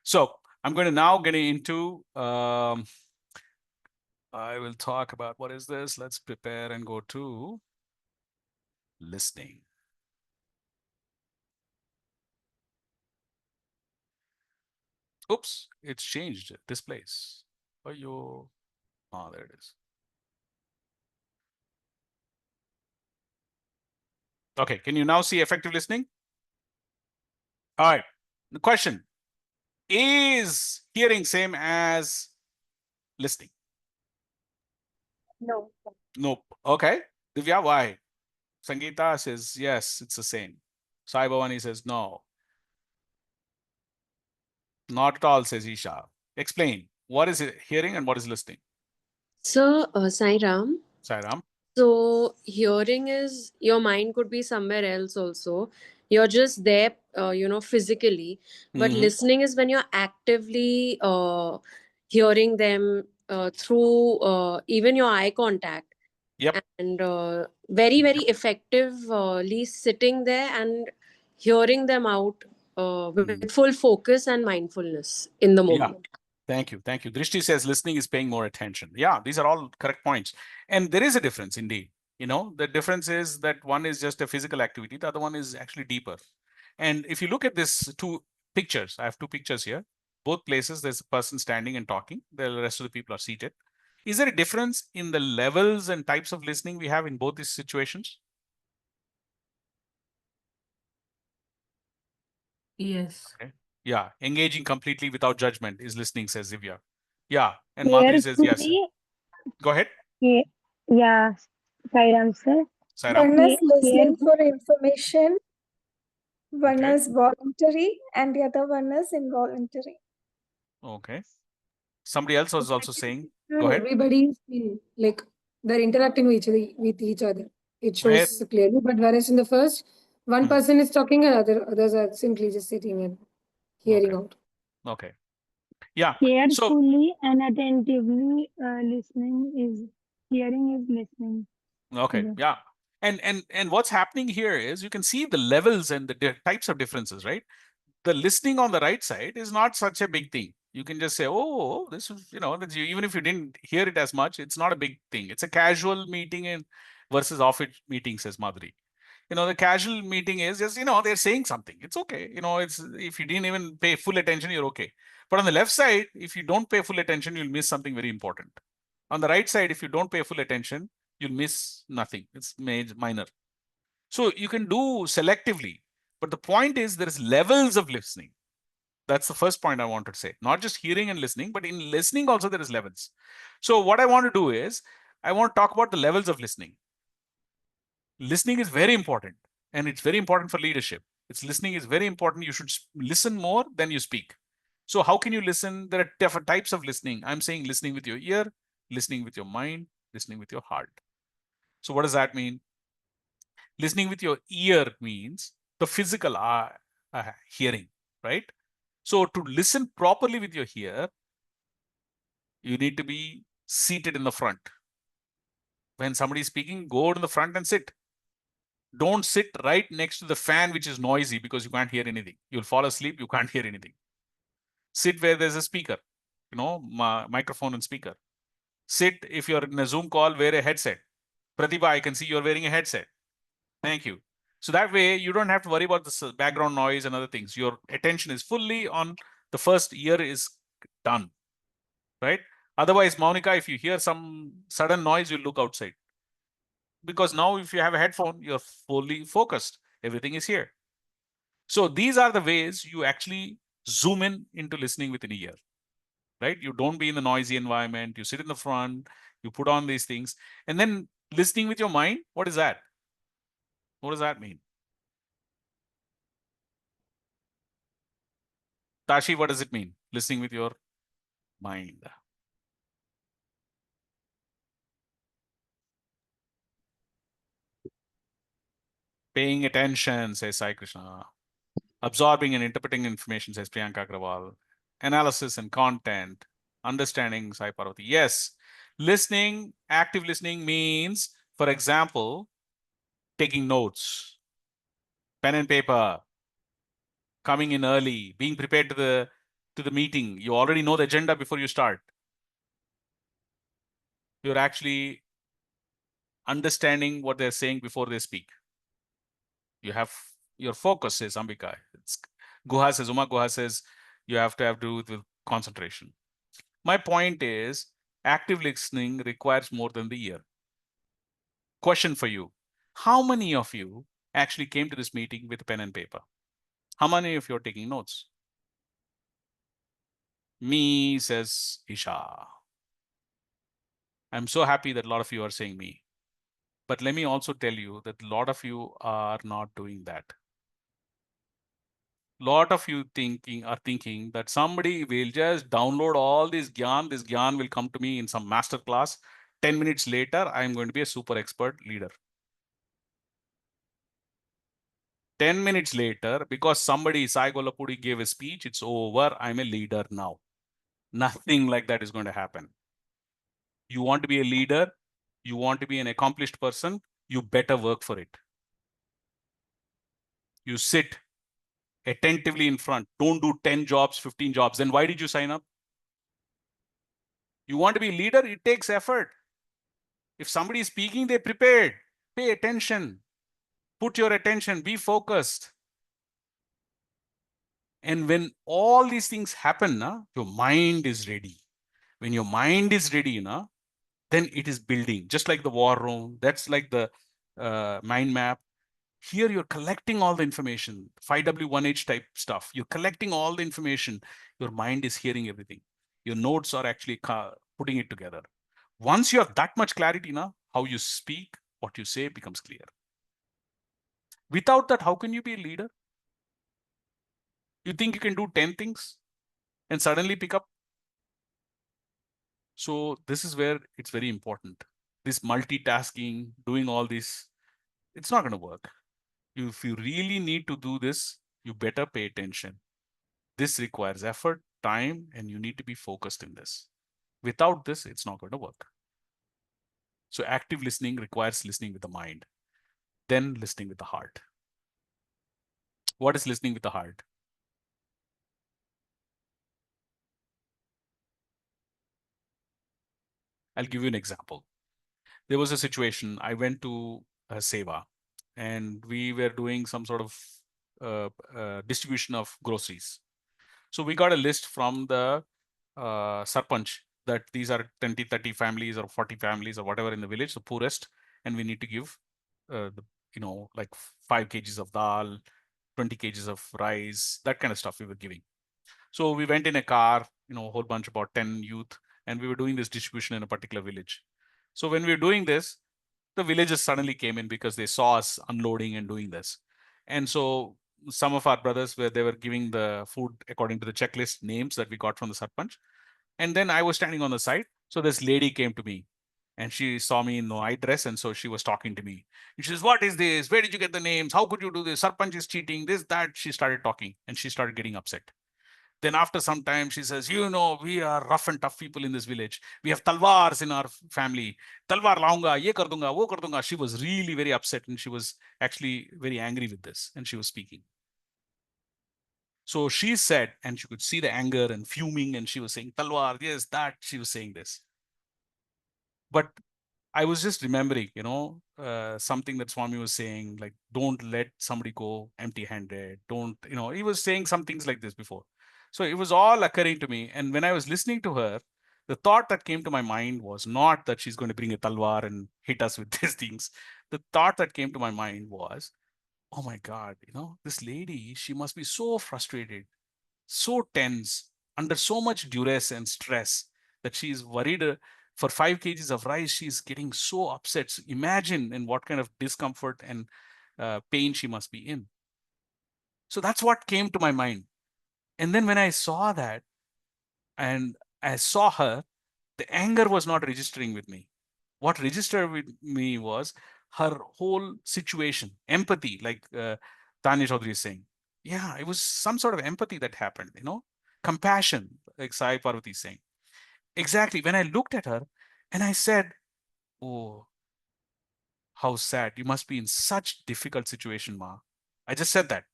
So I'm going to now get into, I will talk about, what is this? Let's prepare and go to listening. Oops, it's changed this place. Oh, there it is. Okay, can you now see effective listening? All right, the question, is hearing same as listening? No. Nope. Okay, Divya, why? Sangeeta says, yes, it's the same. Sai Bhavani says, no. Not at all, says Isha. Explain, what is it, hearing and what is listening? So, Sai Ram. Sairam. So, hearing is your mind could be somewhere else also. You're just there, physically. But Mhm. listening is when you're actively hearing them through even your eye contact. Yep. And very, very effectively sitting there and hearing them out with full focus and mindfulness in the Yeah. moment. Thank you. Thank you. Drishti says listening is paying more attention. Yeah, these are all correct points. And there is a difference indeed. The difference is that one is just a physical activity, the other one is actually deeper. And if you look at this two pictures, I have two pictures here. Both places, there's a person standing and talking. The rest of the people are seated. Is there a difference in the levels and types of listening we have in both these situations? Yes. Okay. Yeah, engaging completely without judgment is listening, says Divya. Yeah, and Madhuri says yes. Carefully, Go ahead, yeah, Sairam sir. Sairam. One is listening for information, one Okay. is voluntary, and the other one is involuntary. Okay. Somebody else was also saying, Sir, go ahead. everybody is like they're interacting with each other. It Where? shows clearly. But whereas in the first, one person is talking and others are simply just sitting and hearing Okay. out. Okay. Yeah. So, Carefully and attentively listening is hearing is listening. okay. Yeah. Yeah. And what's happening here is you can see the levels and the types of differences, right? The listening on the right side is not such a big thing. You can just say, oh, this is, even if you didn't hear it as much, it's not a big thing. It's a casual meeting versus office meeting, says Madhuri. The casual meeting is just, they're saying something. It's okay. It's, if you didn't even pay full attention, you're okay. But on the left side, if you don't pay full attention, you'll miss something very important. On the right side, if you don't pay full attention, you'll miss nothing. It's minor. So you can do selectively, but the point is there is levels of listening. That's the first point I wanted to say. Not just hearing and listening, but in listening also there is levels. So what I want to do is I want to talk about the levels of listening. Listening is very important, and it's very important for leadership. Listening is very important. You should listen more than you speak. So how can you listen? There are different types of listening. I'm saying listening with your ear, listening with your mind, listening with your heart. So what does that mean? Listening with your ear means the physical hearing, right? So to listen properly with your ear, you need to be seated in the front. When somebody is speaking, go to the front and sit. Don't sit right next to the fan, which is noisy, because you can't hear anything. You'll fall asleep, you can't hear anything. Sit where there's a speaker, microphone and speaker. Sit, if you're in a Zoom call, wear a headset. Pratibha, I can see you're wearing a headset. Thank you. So that way you don't have to worry about the background noise and other things. Your attention is fully on the first ear is done, right? Otherwise, Monica, if you hear some sudden noise, you look outside. Because now if you have a headphone, you're fully focused. Everything is here. So these are the ways you actually zoom in into listening within a ear, right? You don't be in the noisy environment. You sit in the front, you put on these things. And then listening with your mind, what is that? What does that mean? Tashi, what does it mean? Listening with your mind. Paying attention, says Sai Krishna. Absorbing and interpreting information, says Priyanka Agrawal. Analysis and content. Understanding, Sai Parvati. Yes. Listening, active listening means, for example, taking notes, pen and paper, coming in early, being prepared to the meeting. You already know the agenda before you start. You're actually understanding what they're saying before they speak. You have your focus, says Ambika. Guha says, Uma Guha says, you have to do with concentration. My point is, active listening requires more than the ear. Question for you. How many of you actually came to this meeting with pen and paper? How many of you are taking notes? Me, says Isha. I'm so happy that a lot of you are saying me. But let me also tell you that a lot of you are not doing that. Lot of you are thinking that somebody will just download all this gyan will come to me in some master class. 10 minutes later, I'm going to be a super expert leader. 10 minutes later, because somebody, Sai Gollapudi, gave a speech, it's over. I'm a leader now. Nothing like that is going to happen. You want to be a leader, you want to be an accomplished person, you better work for it. You sit attentively in front. Don't do 10 jobs, 15 jobs. Then why did you sign up? You want to be a leader, it takes effort. If somebody is speaking, they're prepared. Pay attention. Put your attention, be focused. And when all these things happen, your mind is ready. When your mind is ready, then it is building. Just like the war room, that's like the mind map. Here you're collecting all the information, 5W1H type stuff. You're collecting all the information. Your mind is hearing everything. Your notes are actually putting it together. Once you have that much clarity, how you speak, what you say becomes clear. Without that, how can you be a leader? You think you can do 10 things and suddenly pick up? So this is where it's very important. This multitasking, doing all this, it's not going to work. If you really need to do this, you better pay attention. This requires effort, time, and you need to be focused in this. Without this, it's not going to work. So active listening requires listening with the mind, then listening with the heart. What is listening with the heart? I'll give you an example. There was a situation, I went to Seva and we were doing some sort of distribution of groceries. So we got a list from the sarpanch that these are 20, 30 families or 40 families or whatever in the village, the poorest, and we need to give like 5 kgs of dal, 20 kgs of rice, that kind of stuff we were giving. So we went in a car, a whole bunch, about 10 youth, and we were doing this distribution in a particular village. So when we were doing this, the villagers suddenly came in because they saw us unloading and doing this. And so some of our brothers they were giving the food according to the checklist names that we got from the sarpanch. And then I was standing on the side. So this lady came to me and she saw me in white dress. And so she was talking to me. And she says, what is this? Where did you get the names? How could you do this? Sarpanch is cheating, this, that. She started talking and she started getting upset. Then after some time, she says, we are rough and tough people in this village. We have talwars in our family. Talwar launga, ye kar dunga, wo kar dunga. She was really very upset and she was actually very angry with this. And she was speaking. So she said, and she could see the anger and fuming, and she was saying, talwar, yes, that, she was saying this. But I was just remembering, something that Swami was saying, like, don't let somebody go empty-handed. Don't, he was saying some things like this before. So it was all occurring to me. And when I was listening to her, the thought that came to my mind was not that she's going to bring a talwar and hit us with these things. The thought that came to my mind was, oh my God, this lady, she must be so frustrated, so tense, under so much duress and stress that she is worried for 5 kgs of rice. She's getting so upset. So imagine in what kind of discomfort and pain she must be in. So that's what came to my mind. And then when I saw that and I saw her, the anger was not registering with me. What registered with me was, her whole situation, empathy, like Tanya Chaudhary is saying. Yeah, it was some sort of empathy that happened, compassion, like Sai Parvati is saying. Exactly. When I looked at her and I said, oh, how sad. You must be in such difficult situation, Ma. I just said that.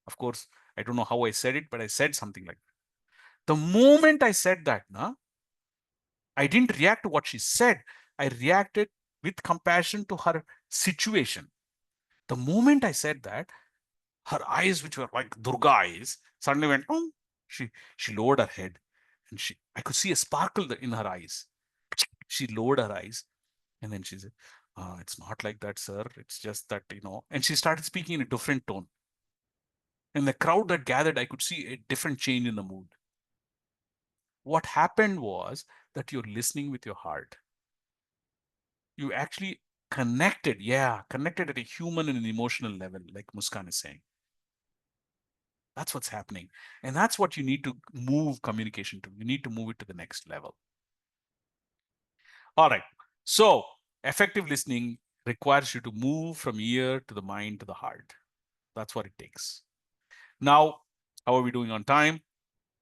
Of course, I don't know how I said it, but I said something like that. The moment I said that, I didn't react to what she said. I reacted with compassion to her situation. The moment I said that, her eyes, which were like Durga eyes, suddenly went, oh, she lowered her head and I could see a sparkle in her eyes. She lowered her eyes and then she said, it's not like that, sir. It's just that, and she started speaking in a different tone. And the crowd that gathered, I could see a different change in the mood. What happened was that you're listening with your heart. You actually connected at a human and an emotional level, like Muskan is saying. That's what's happening. And that's what you need to move communication to. You need to move it to the next level. All right. So effective listening requires you to move from ear to the mind to the heart. That's what it takes. Now, how are we doing on time?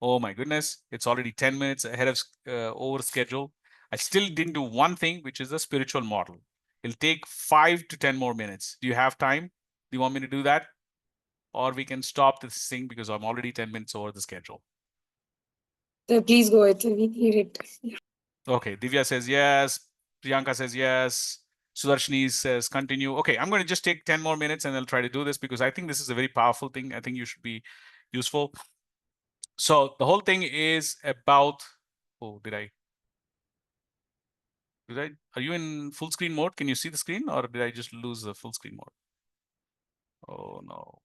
Oh my goodness, it's already 10 minutes ahead of over schedule. I still didn't do one thing, which is the spiritual model. It'll take 5 to 10 more minutes. Do you have time? Do you want me to do that? Or we can stop this thing because I'm already 10 minutes over the schedule. So please go ahead. We need it. Yeah. Okay, Divya says yes. Priyanka says yes. Sudarshini says continue. Okay, I'm going to just take 10 more minutes and I'll try to do this because I think this is a very powerful thing. I think you should be useful. So the whole thing is about, oh, are you in full screen mode? Can you see the screen or did I just lose the full screen mode? Oh no.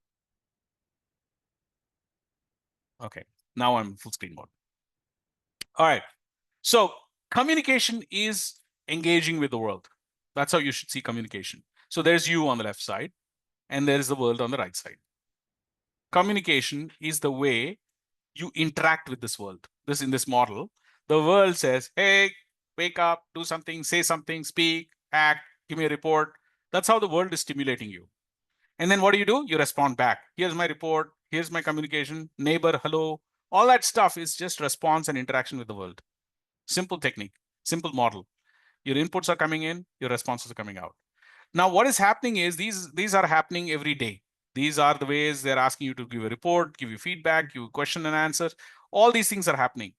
Okay, now I'm full screen mode. All right, so communication is engaging with the world. That's how you should see communication. So there's you on the left side and there's the world on the right side. Communication is the way you interact with this world. In this model, the world says, hey, wake up, do something, say something, speak, act, give me a report. That's how the world is stimulating you. And then what do? You respond back. Here's my report. Here's my communication. Neighbor, hello. All that stuff is just response and interaction with the world. Simple technique, simple model. Your inputs are coming in, your responses are coming out. Now, what is happening is these are happening every day. These are the ways they're asking you to give a report, give you feedback, give you question and answers. All these things are happening.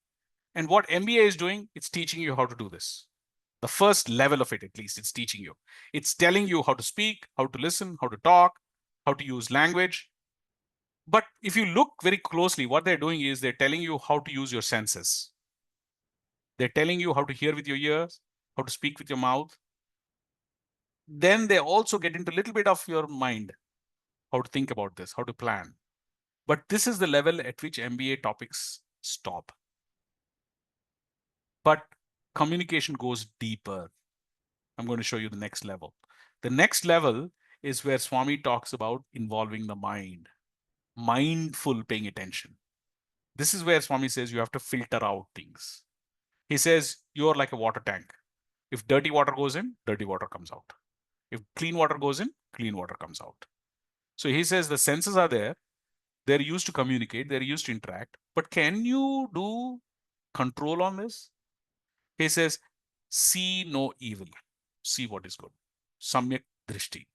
And what MBA is doing, it's teaching you how to do this. The first level of it, at least, it's teaching you. It's telling you how to speak, how to listen, how to talk, how to use language. But if you look very closely, what they're doing is they're telling you how to use your senses. They're telling you how to hear with your ears, how to speak with your mouth. Then they also get into a little bit of your mind, how to think about this, how to plan. But this is the level at which MBA topics stop. But communication goes deeper. I'm going to show you the next level. The next level is where Swami talks about involving the mind, mindful paying attention. This is where Swami says you have to filter out things. He says you're like a water tank. If dirty water goes in, dirty water comes out. If clean water goes in, clean water comes out. So he says the senses are there. They're used to communicate. They're used to interact. But can you do control on this? He says, see no evil. See what is good. Samyak drishti.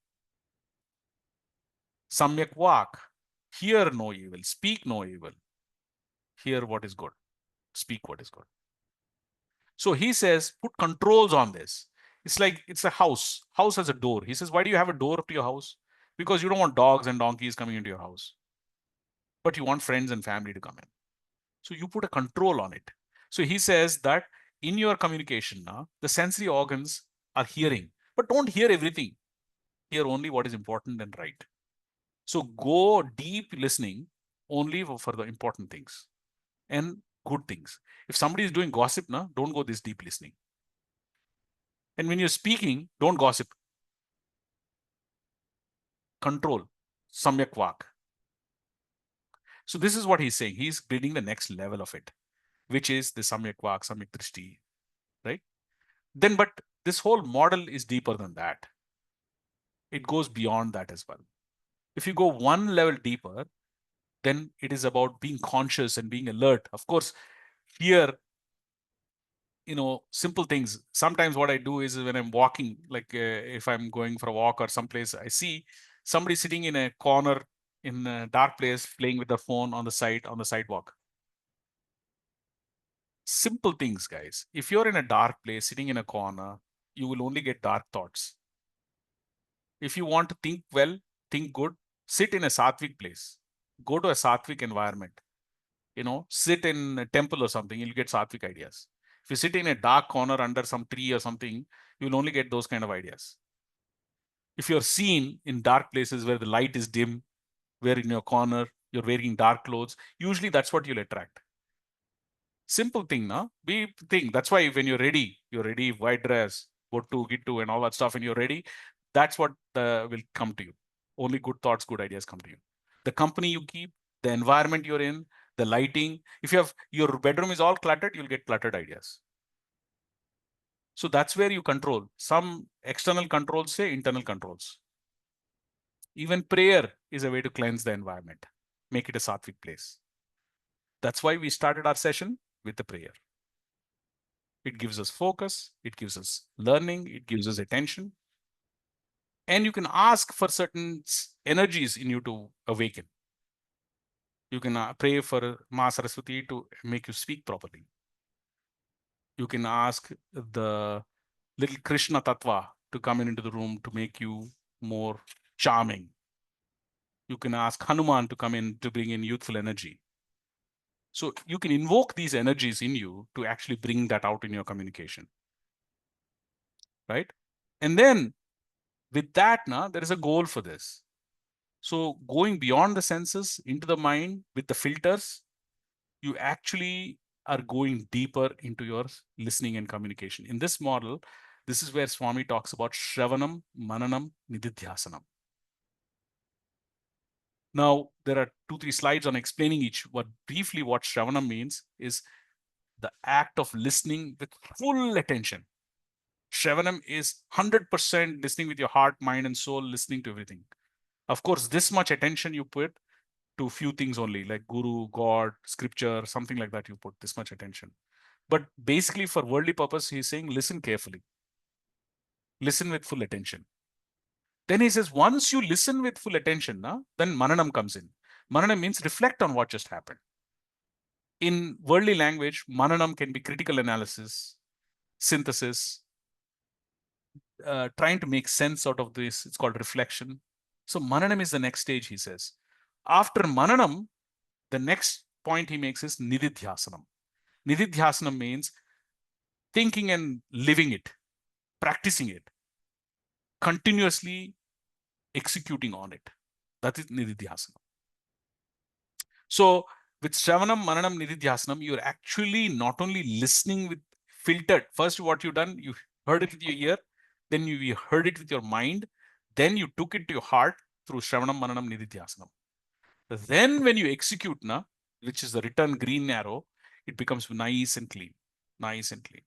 Samyak vak. Hear no evil. Speak no evil. Hear what is good. Speak what is good. So he says, put controls on this. It's like it's a house. House has a door. He says, why do you have a door to your house? Because you don't want dogs and donkeys coming into your house. But you want friends and family to come in. So you put a control on it. So he says that in your communication, the sensory organs are hearing, but don't hear everything. Hear only what is important and right. So go deep listening only for the important things and good things. If somebody is doing gossip, don't go this deep listening. And when you're speaking, don't gossip. Control, samyak vak. So this is what he's saying. He's building the next level of it, which is the samyak vak, samyak drishti, right? Then, but this whole model is deeper than that. it goes beyond that as well. If you go one level deeper, then it is about being conscious and being alert. Of course, here, simple things. Sometimes what I do is when I'm walking, like if I'm going for a walk or someplace, I see somebody sitting in a corner in a dark place playing with their phone on the sidewalk. Simple things, guys. If you're in a dark place sitting in a corner, you will only get dark thoughts. If you want to think well, think good, sit in a sattvic place. Go to a sattvic environment. Sit in a temple or something, you'll get sattvic ideas. If you sit in a dark corner under some tree or something, you'll only get those kind of ideas. If you're seen in dark places where the light is dim, where in your corner, you're wearing dark clothes, usually that's what you'll attract. Simple thing, na? That's why when you're ready, white dress, bottu, gittu, and all that stuff, and you're ready, that's what will come to you. Only good thoughts, good ideas come to you. The company you keep, the environment you're in, the lighting. If your bedroom is all cluttered, you'll get cluttered ideas. So that's where you control. Some external controls say internal controls. Even prayer is a way to cleanse the environment, make it a sattvic place. That's why we started our session with the prayer. It gives us focus, it gives us learning, it gives us attention. And you can ask for certain energies in you to awaken. You can pray for Ma Saraswati to make you speak properly. You can ask the little Krishna Tattva to come into the room to make you more charming. You can ask Hanuman to come in to bring in youthful energy. So you can invoke these energies in you to actually bring that out in your communication. Right? And then with that, there is a goal for this. So going beyond the senses into the mind with the filters, you actually are going deeper into your listening and communication. In this model, this is where Swami talks about Shravanam, Mananam, Nididhyasanam. Now, there are 2-3 slides on explaining each. Briefly what Shravanam means is the act of listening with full attention. Shravanam is 100% listening with your heart, mind, and soul, listening to everything. Of course, this much attention you put to few things only, like Guru, God, scripture, something like that, you put this much attention. But basically, for worldly purpose, he's saying, listen carefully. Listen with full attention. Then he says, once you listen with full attention, then Mananam comes in. Mananam means reflect on what just happened. In worldly language, Mananam can be critical analysis, synthesis, trying to make sense out of this. It's called reflection. So Mananam is the next stage, he says. After Mananam, the next point he makes is Nididhyasanam. Nididhyasanam means thinking and living it, practicing it, continuously executing on it. That is Nididhyasanam. So with Shravanam, Mananam, Nididhyasanam, you're actually not only listening with filtered. First, what you've done, you heard it with your ear, then you heard it with your mind, then you took it to your heart through Shravanam, Mananam, Nididhyasanam. Then when you execute, which is the return green arrow, it becomes nice and clean, nice and clean.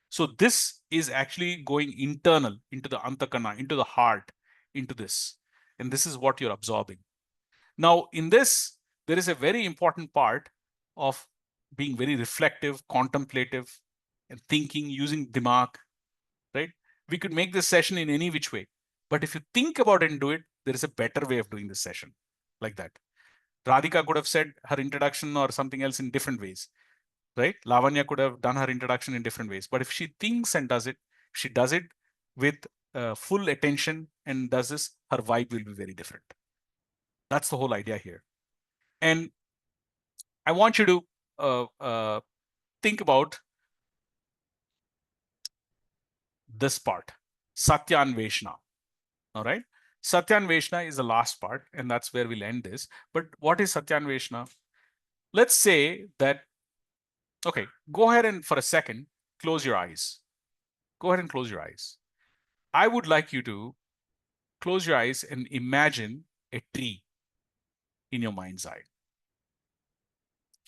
So this is actually going internal into the antakana, into the heart, into this. And this is what you're absorbing. Now, in this, there is a very important part of being very reflective, contemplative, and thinking, using dimag, right? We could make this session in any which way. But if you think about it and do it, there is a better way of doing this session like that. Radhika could have said her introduction or something else in different ways, right? Lavanya could have done her introduction in different ways. But if she thinks and does it, she does it with full attention and does this, her vibe will be very different. That's the whole idea here. And I want you to think about this part, Satyanveshna. All right. Satyanveshna is the last part, and that's where we'll end this. But what is Satyanveshna? Let's say that, okay, go ahead and for a second, close your eyes. Go ahead and close your eyes. I would like you to close your eyes and imagine a tree in your mind's eye.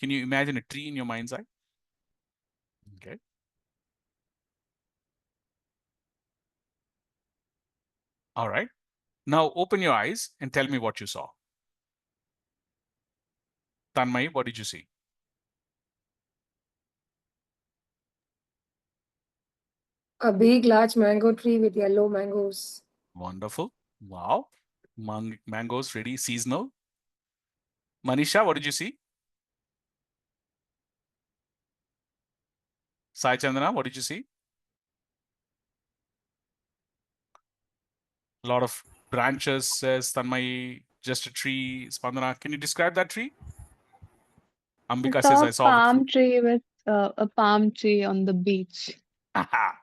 Can you imagine a tree in your mind's eye? Okay. All right. Now open your eyes and tell me what you saw. Tanmay, what did you see? A big, large mango tree with yellow mangoes. Wonderful. Wow. Mangoes ready, seasonal. Manisha, what did you see? Sai Chandana, what did you see? A lot of branches, says Tanmay, just a tree. Spandana, can you describe that tree? Ambika says, I saw palm tree with a palm tree on the beach.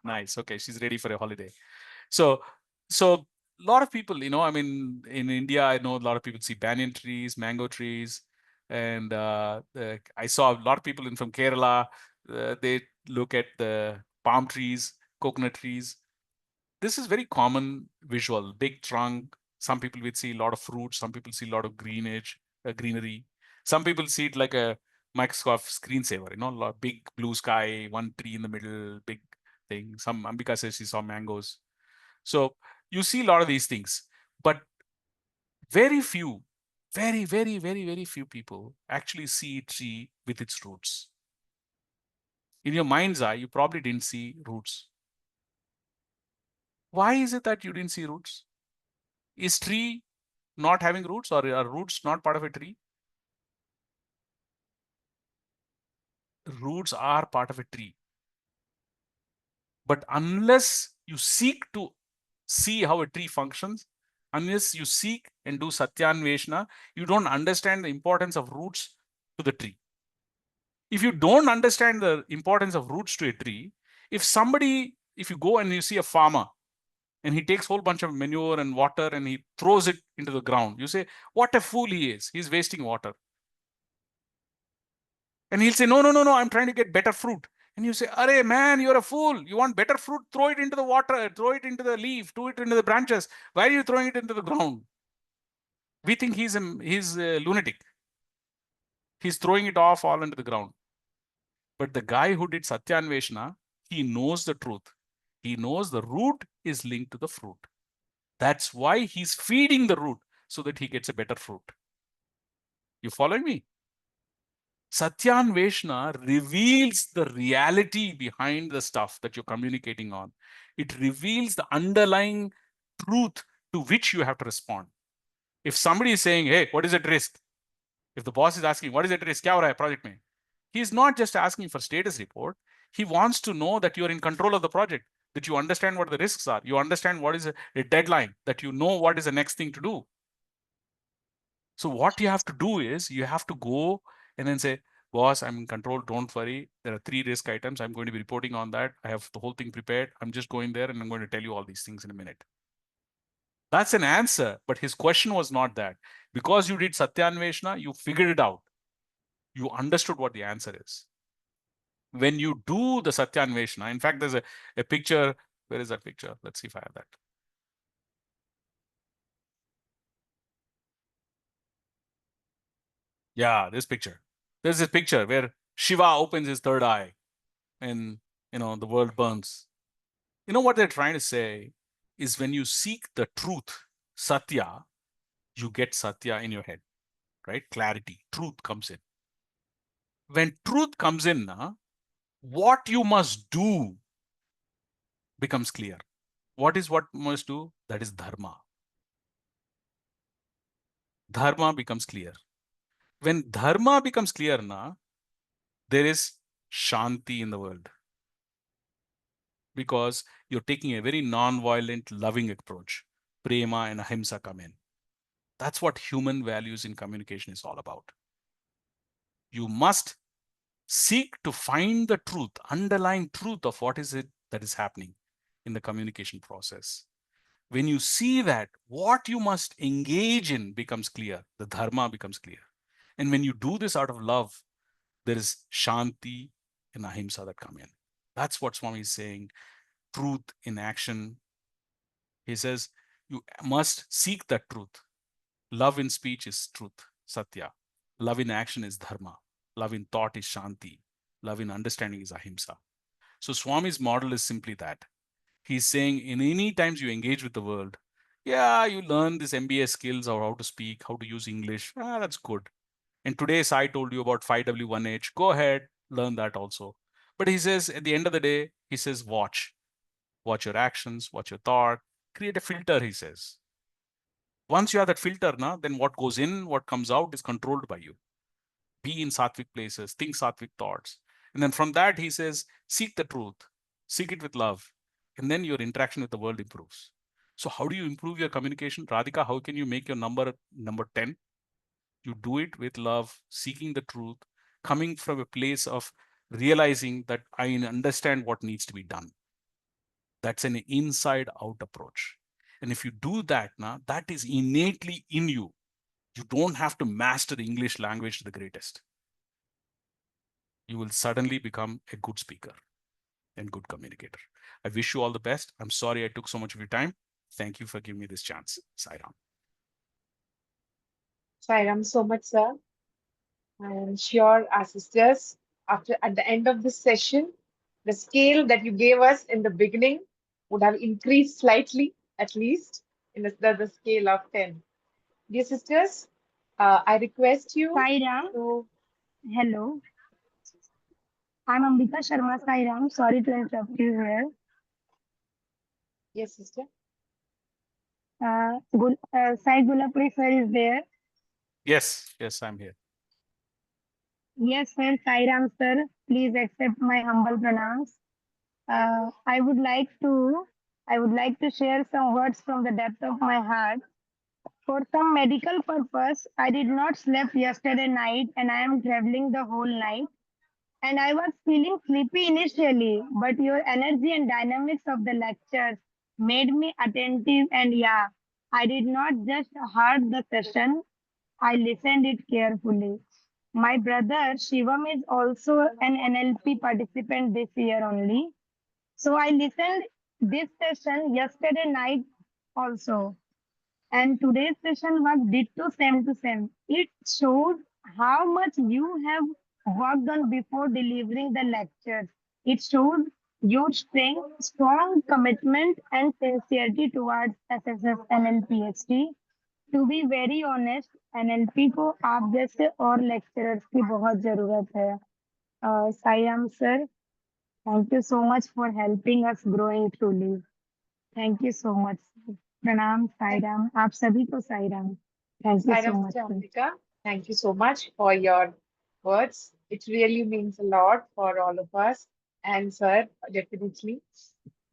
Nice. Okay, she's ready for a holiday. So a lot of people, I mean, in India, I know a lot of people see banyan trees, mango trees, and I saw a lot of people from Kerala. They look at the palm trees, coconut trees. This is very common visual. Big trunk. Some people would see a lot of fruit. Some people see a lot of greenery. Some people see it like a Microsoft screensaver. A lot big blue sky, one tree in the middle, big thing. Some Ambika says she saw mangoes. So you see a lot of these things, but very few, very, very, very, very few people actually see a tree with its roots. In your mind's eye, you probably didn't see roots. Why is it that you didn't see roots? Is tree not having roots, or are roots not part of a tree? Roots are part of a tree. But unless you seek to see how a tree functions, unless you seek and do satyanveshana, you don't understand the importance of roots to the tree. If you don't understand the importance of roots to a tree, if you go and you see a farmer and he takes a whole bunch of manure and water and he throws it into the ground, you say, what a fool he is. He's wasting water. And he'll say, no, I'm trying to get better fruit. And you say, arey man, you're a fool. You want better fruit, throw it into the water, throw it into the leaf, throw it into the branches. Why are you throwing it into the ground? We think he's a lunatic. He's throwing it off all into the ground. But the guy who did Satyanveshana, he knows the truth. He knows the root is linked to the fruit. That's why he's feeding the root so that he gets a better fruit. You following me? Satyanveshana reveals the reality behind the stuff that you're communicating on. It reveals the underlying truth to which you have to respond. If somebody is saying, hey, what is at risk? If the boss is asking, what is at risk? Kya ho raha hai project mein? He's not just asking for status report. He wants to know that you're in control of the project, that you understand what the risks are. You understand what is a deadline, that you know what is the next thing to do. So what you have to do is you have to go and then say, boss, I'm in control. Don't worry. There are 3 risk items. I'm going to be reporting on that. I have the whole thing prepared. I'm just going there and I'm going to tell you all these things in a minute. That's an answer. But his question was not that. Because you did Satyanveshana, you figured it out. You understood what the answer is. When you do the Satyanveshana, in fact, there's a picture. Where is that picture? Let's see if I have that. Yeah, this picture. There's this picture where Shiva opens his third eye and, the world burns. You know what they're trying to say is when you seek the truth, Satya, you get Satya in your head, right? Clarity, truth comes in. When truth comes in, what you must do becomes clear. What is what must do? That is dharma. Dharma becomes clear. When dharma becomes clear, there is shanti in the world. Because you're taking a very non-violent, loving approach. Prema and ahimsa come in. That's what human values in communication is all about. You must seek to find the truth, underlying truth of what is it that is happening in the communication process. When you see that, what you must engage in becomes clear. The dharma becomes clear. And when you do this out of love, there is shanti and ahimsa that come in. That's what Swami is saying. Truth in action. He says, you must seek that truth. Love in speech is truth, satya. Love in action is dharma. Love in thought is shanti. Love in understanding is ahimsa. So Swami's model is simply that. He's saying in any times you engage with the world, Yeah, you learn this MBA skills or how to speak, how to use English. That's good. And today's I told you about 5W1H. Go ahead, learn that also. But he says at the end of the day, he says, watch. Watch your actions, watch your thought, create a filter, he says. Once you have that filter, then what goes in, what comes out is controlled by you. Be in sattvic places, think sattvic thoughts. And then from that, he says, seek the truth, seek it with love. And then your interaction with the world improves. So how do you improve your communication? Radhika, how can you make your number 10? You do it with love, seeking the truth, coming from a place of realizing that I understand what needs to be done. That's an inside out approach. And if you do that, that is innately in you. You don't have to master the English language to the greatest. You will suddenly become a good speaker and good communicator. I wish you all the best. I'm sorry I took so much of your time. Thank you for giving me this chance. Sairam. Sairam so much, sir. I am sure our sisters, at the end of this session, the scale that you gave us in the beginning would have increased slightly, at least, in the scale of 10. Dear sisters, I request you Sairam, to. hello. I'm Ambika Sharma Sairam. Sorry to interrupt you here. Yes, sister. Sai Gollapudi sir is there. Yes, I'm here. Yes, sir. Sairam sir, please accept my humble pranams. I would like to share some words from the depth of my heart. For some medical purpose, I did not sleep yesterday night and I am traveling the whole night. And I was feeling sleepy initially, but your energy and dynamics of the lectures made me attentive. And yeah, I did not just heard the session, I listened it carefully. My brother Shivam is also an NLP participant this year only. So I listened this session yesterday night also. And today's session was ditto same to same. It showed how much you have worked on before delivering the lectures. It showed your strength, strong commitment and sincerity towards SSS NL PhD. To be very honest, NLP को आप जैसे और lecturers की बहुत जरूरत है. Sayam sir, thank you so much for helping us growing truly. Thank you so much. प्रणाम साईराम आप सभी को Sairam thank you so Sairam, much Sister Ambika, thank you so much for your words. It really means a lot for all of us. And, sir, definitely.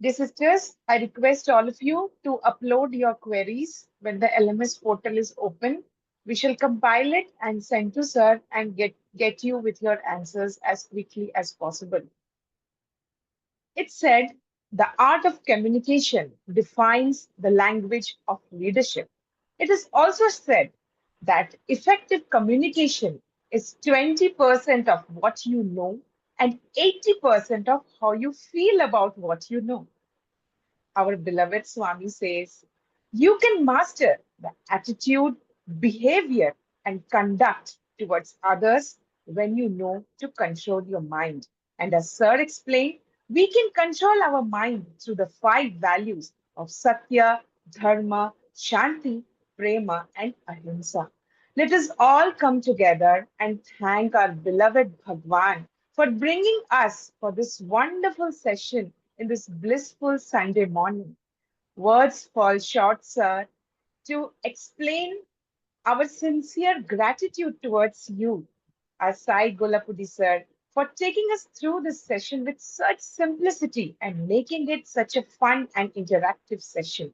Dear sisters, I request all of you to upload your queries when the LMS portal is open. We shall compile it and send to sir and get you with your answers as quickly as possible. It said the art of communication defines the language of leadership. It is also said that effective communication is 20% of what you know and 80% of how you feel about what you know. Our beloved Swami says, you can master the attitude, behavior, and conduct towards others when you know to control your mind. And as Sir explained, we can control our mind through the 5 values of Satya, Dharma, Shanti, Prema, and Ahimsa. Let us all come together and thank our beloved Bhagwan for bringing us for this wonderful session in this blissful Sunday morning. Words fall short, sir, to explain our sincere gratitude towards you, our Sai Gollapudi sir, for taking us through this session with such simplicity and making it such a fun and interactive session.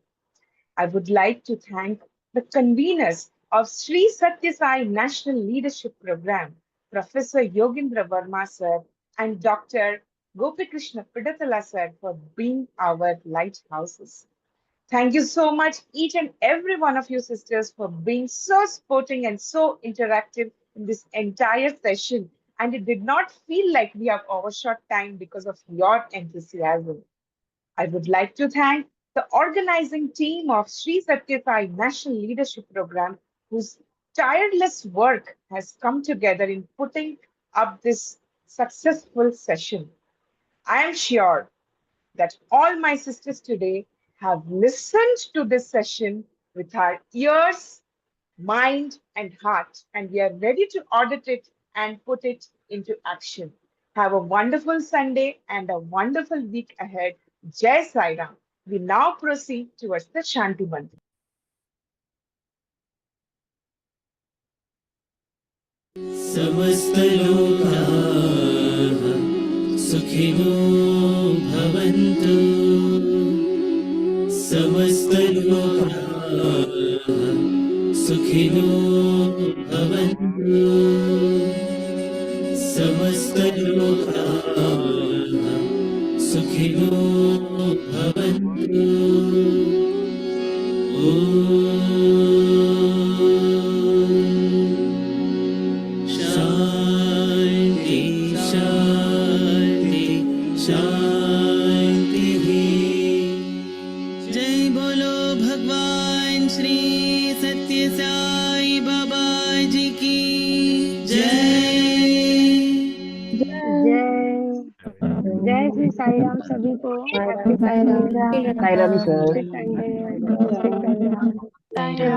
I would like to thank the conveners of Sri Satya Sai National Leadership Program, Professor Yogindra Verma sir and Dr. Gopikrishna Pidatala sir for being our lighthouses. Thank you so much, each and every one of you sisters, for being so sporting and so interactive in this entire session. And it did not feel like we have overshot time because of your enthusiasm. I would like to thank the organizing team of Sri Satya Sai National Leadership Program, whose tireless work has come together in putting up this successful session. I am sure that all my sisters today have listened to this session with our ears, mind, and heart, and we are ready to audit it and put it into action. Have a wonderful Sunday and a wonderful week ahead. Jai Sai Ram. We now proceed towards the Shanti Mantra. समस्तलोकाः सुखिनो भवन्तु समस्तलोकाः सुखिनो भवन्तु समस्तलोकाः सुखिनो भवन्तु शान्ति शान्ति शान्तिः जय बोलो भगवान श्री सत्य साई बाबा जी की जय जय श्री साई राम सभी को। Happy Sunday. Sai Ram, sir. Happy Sunday. Sai Ram. Thank you.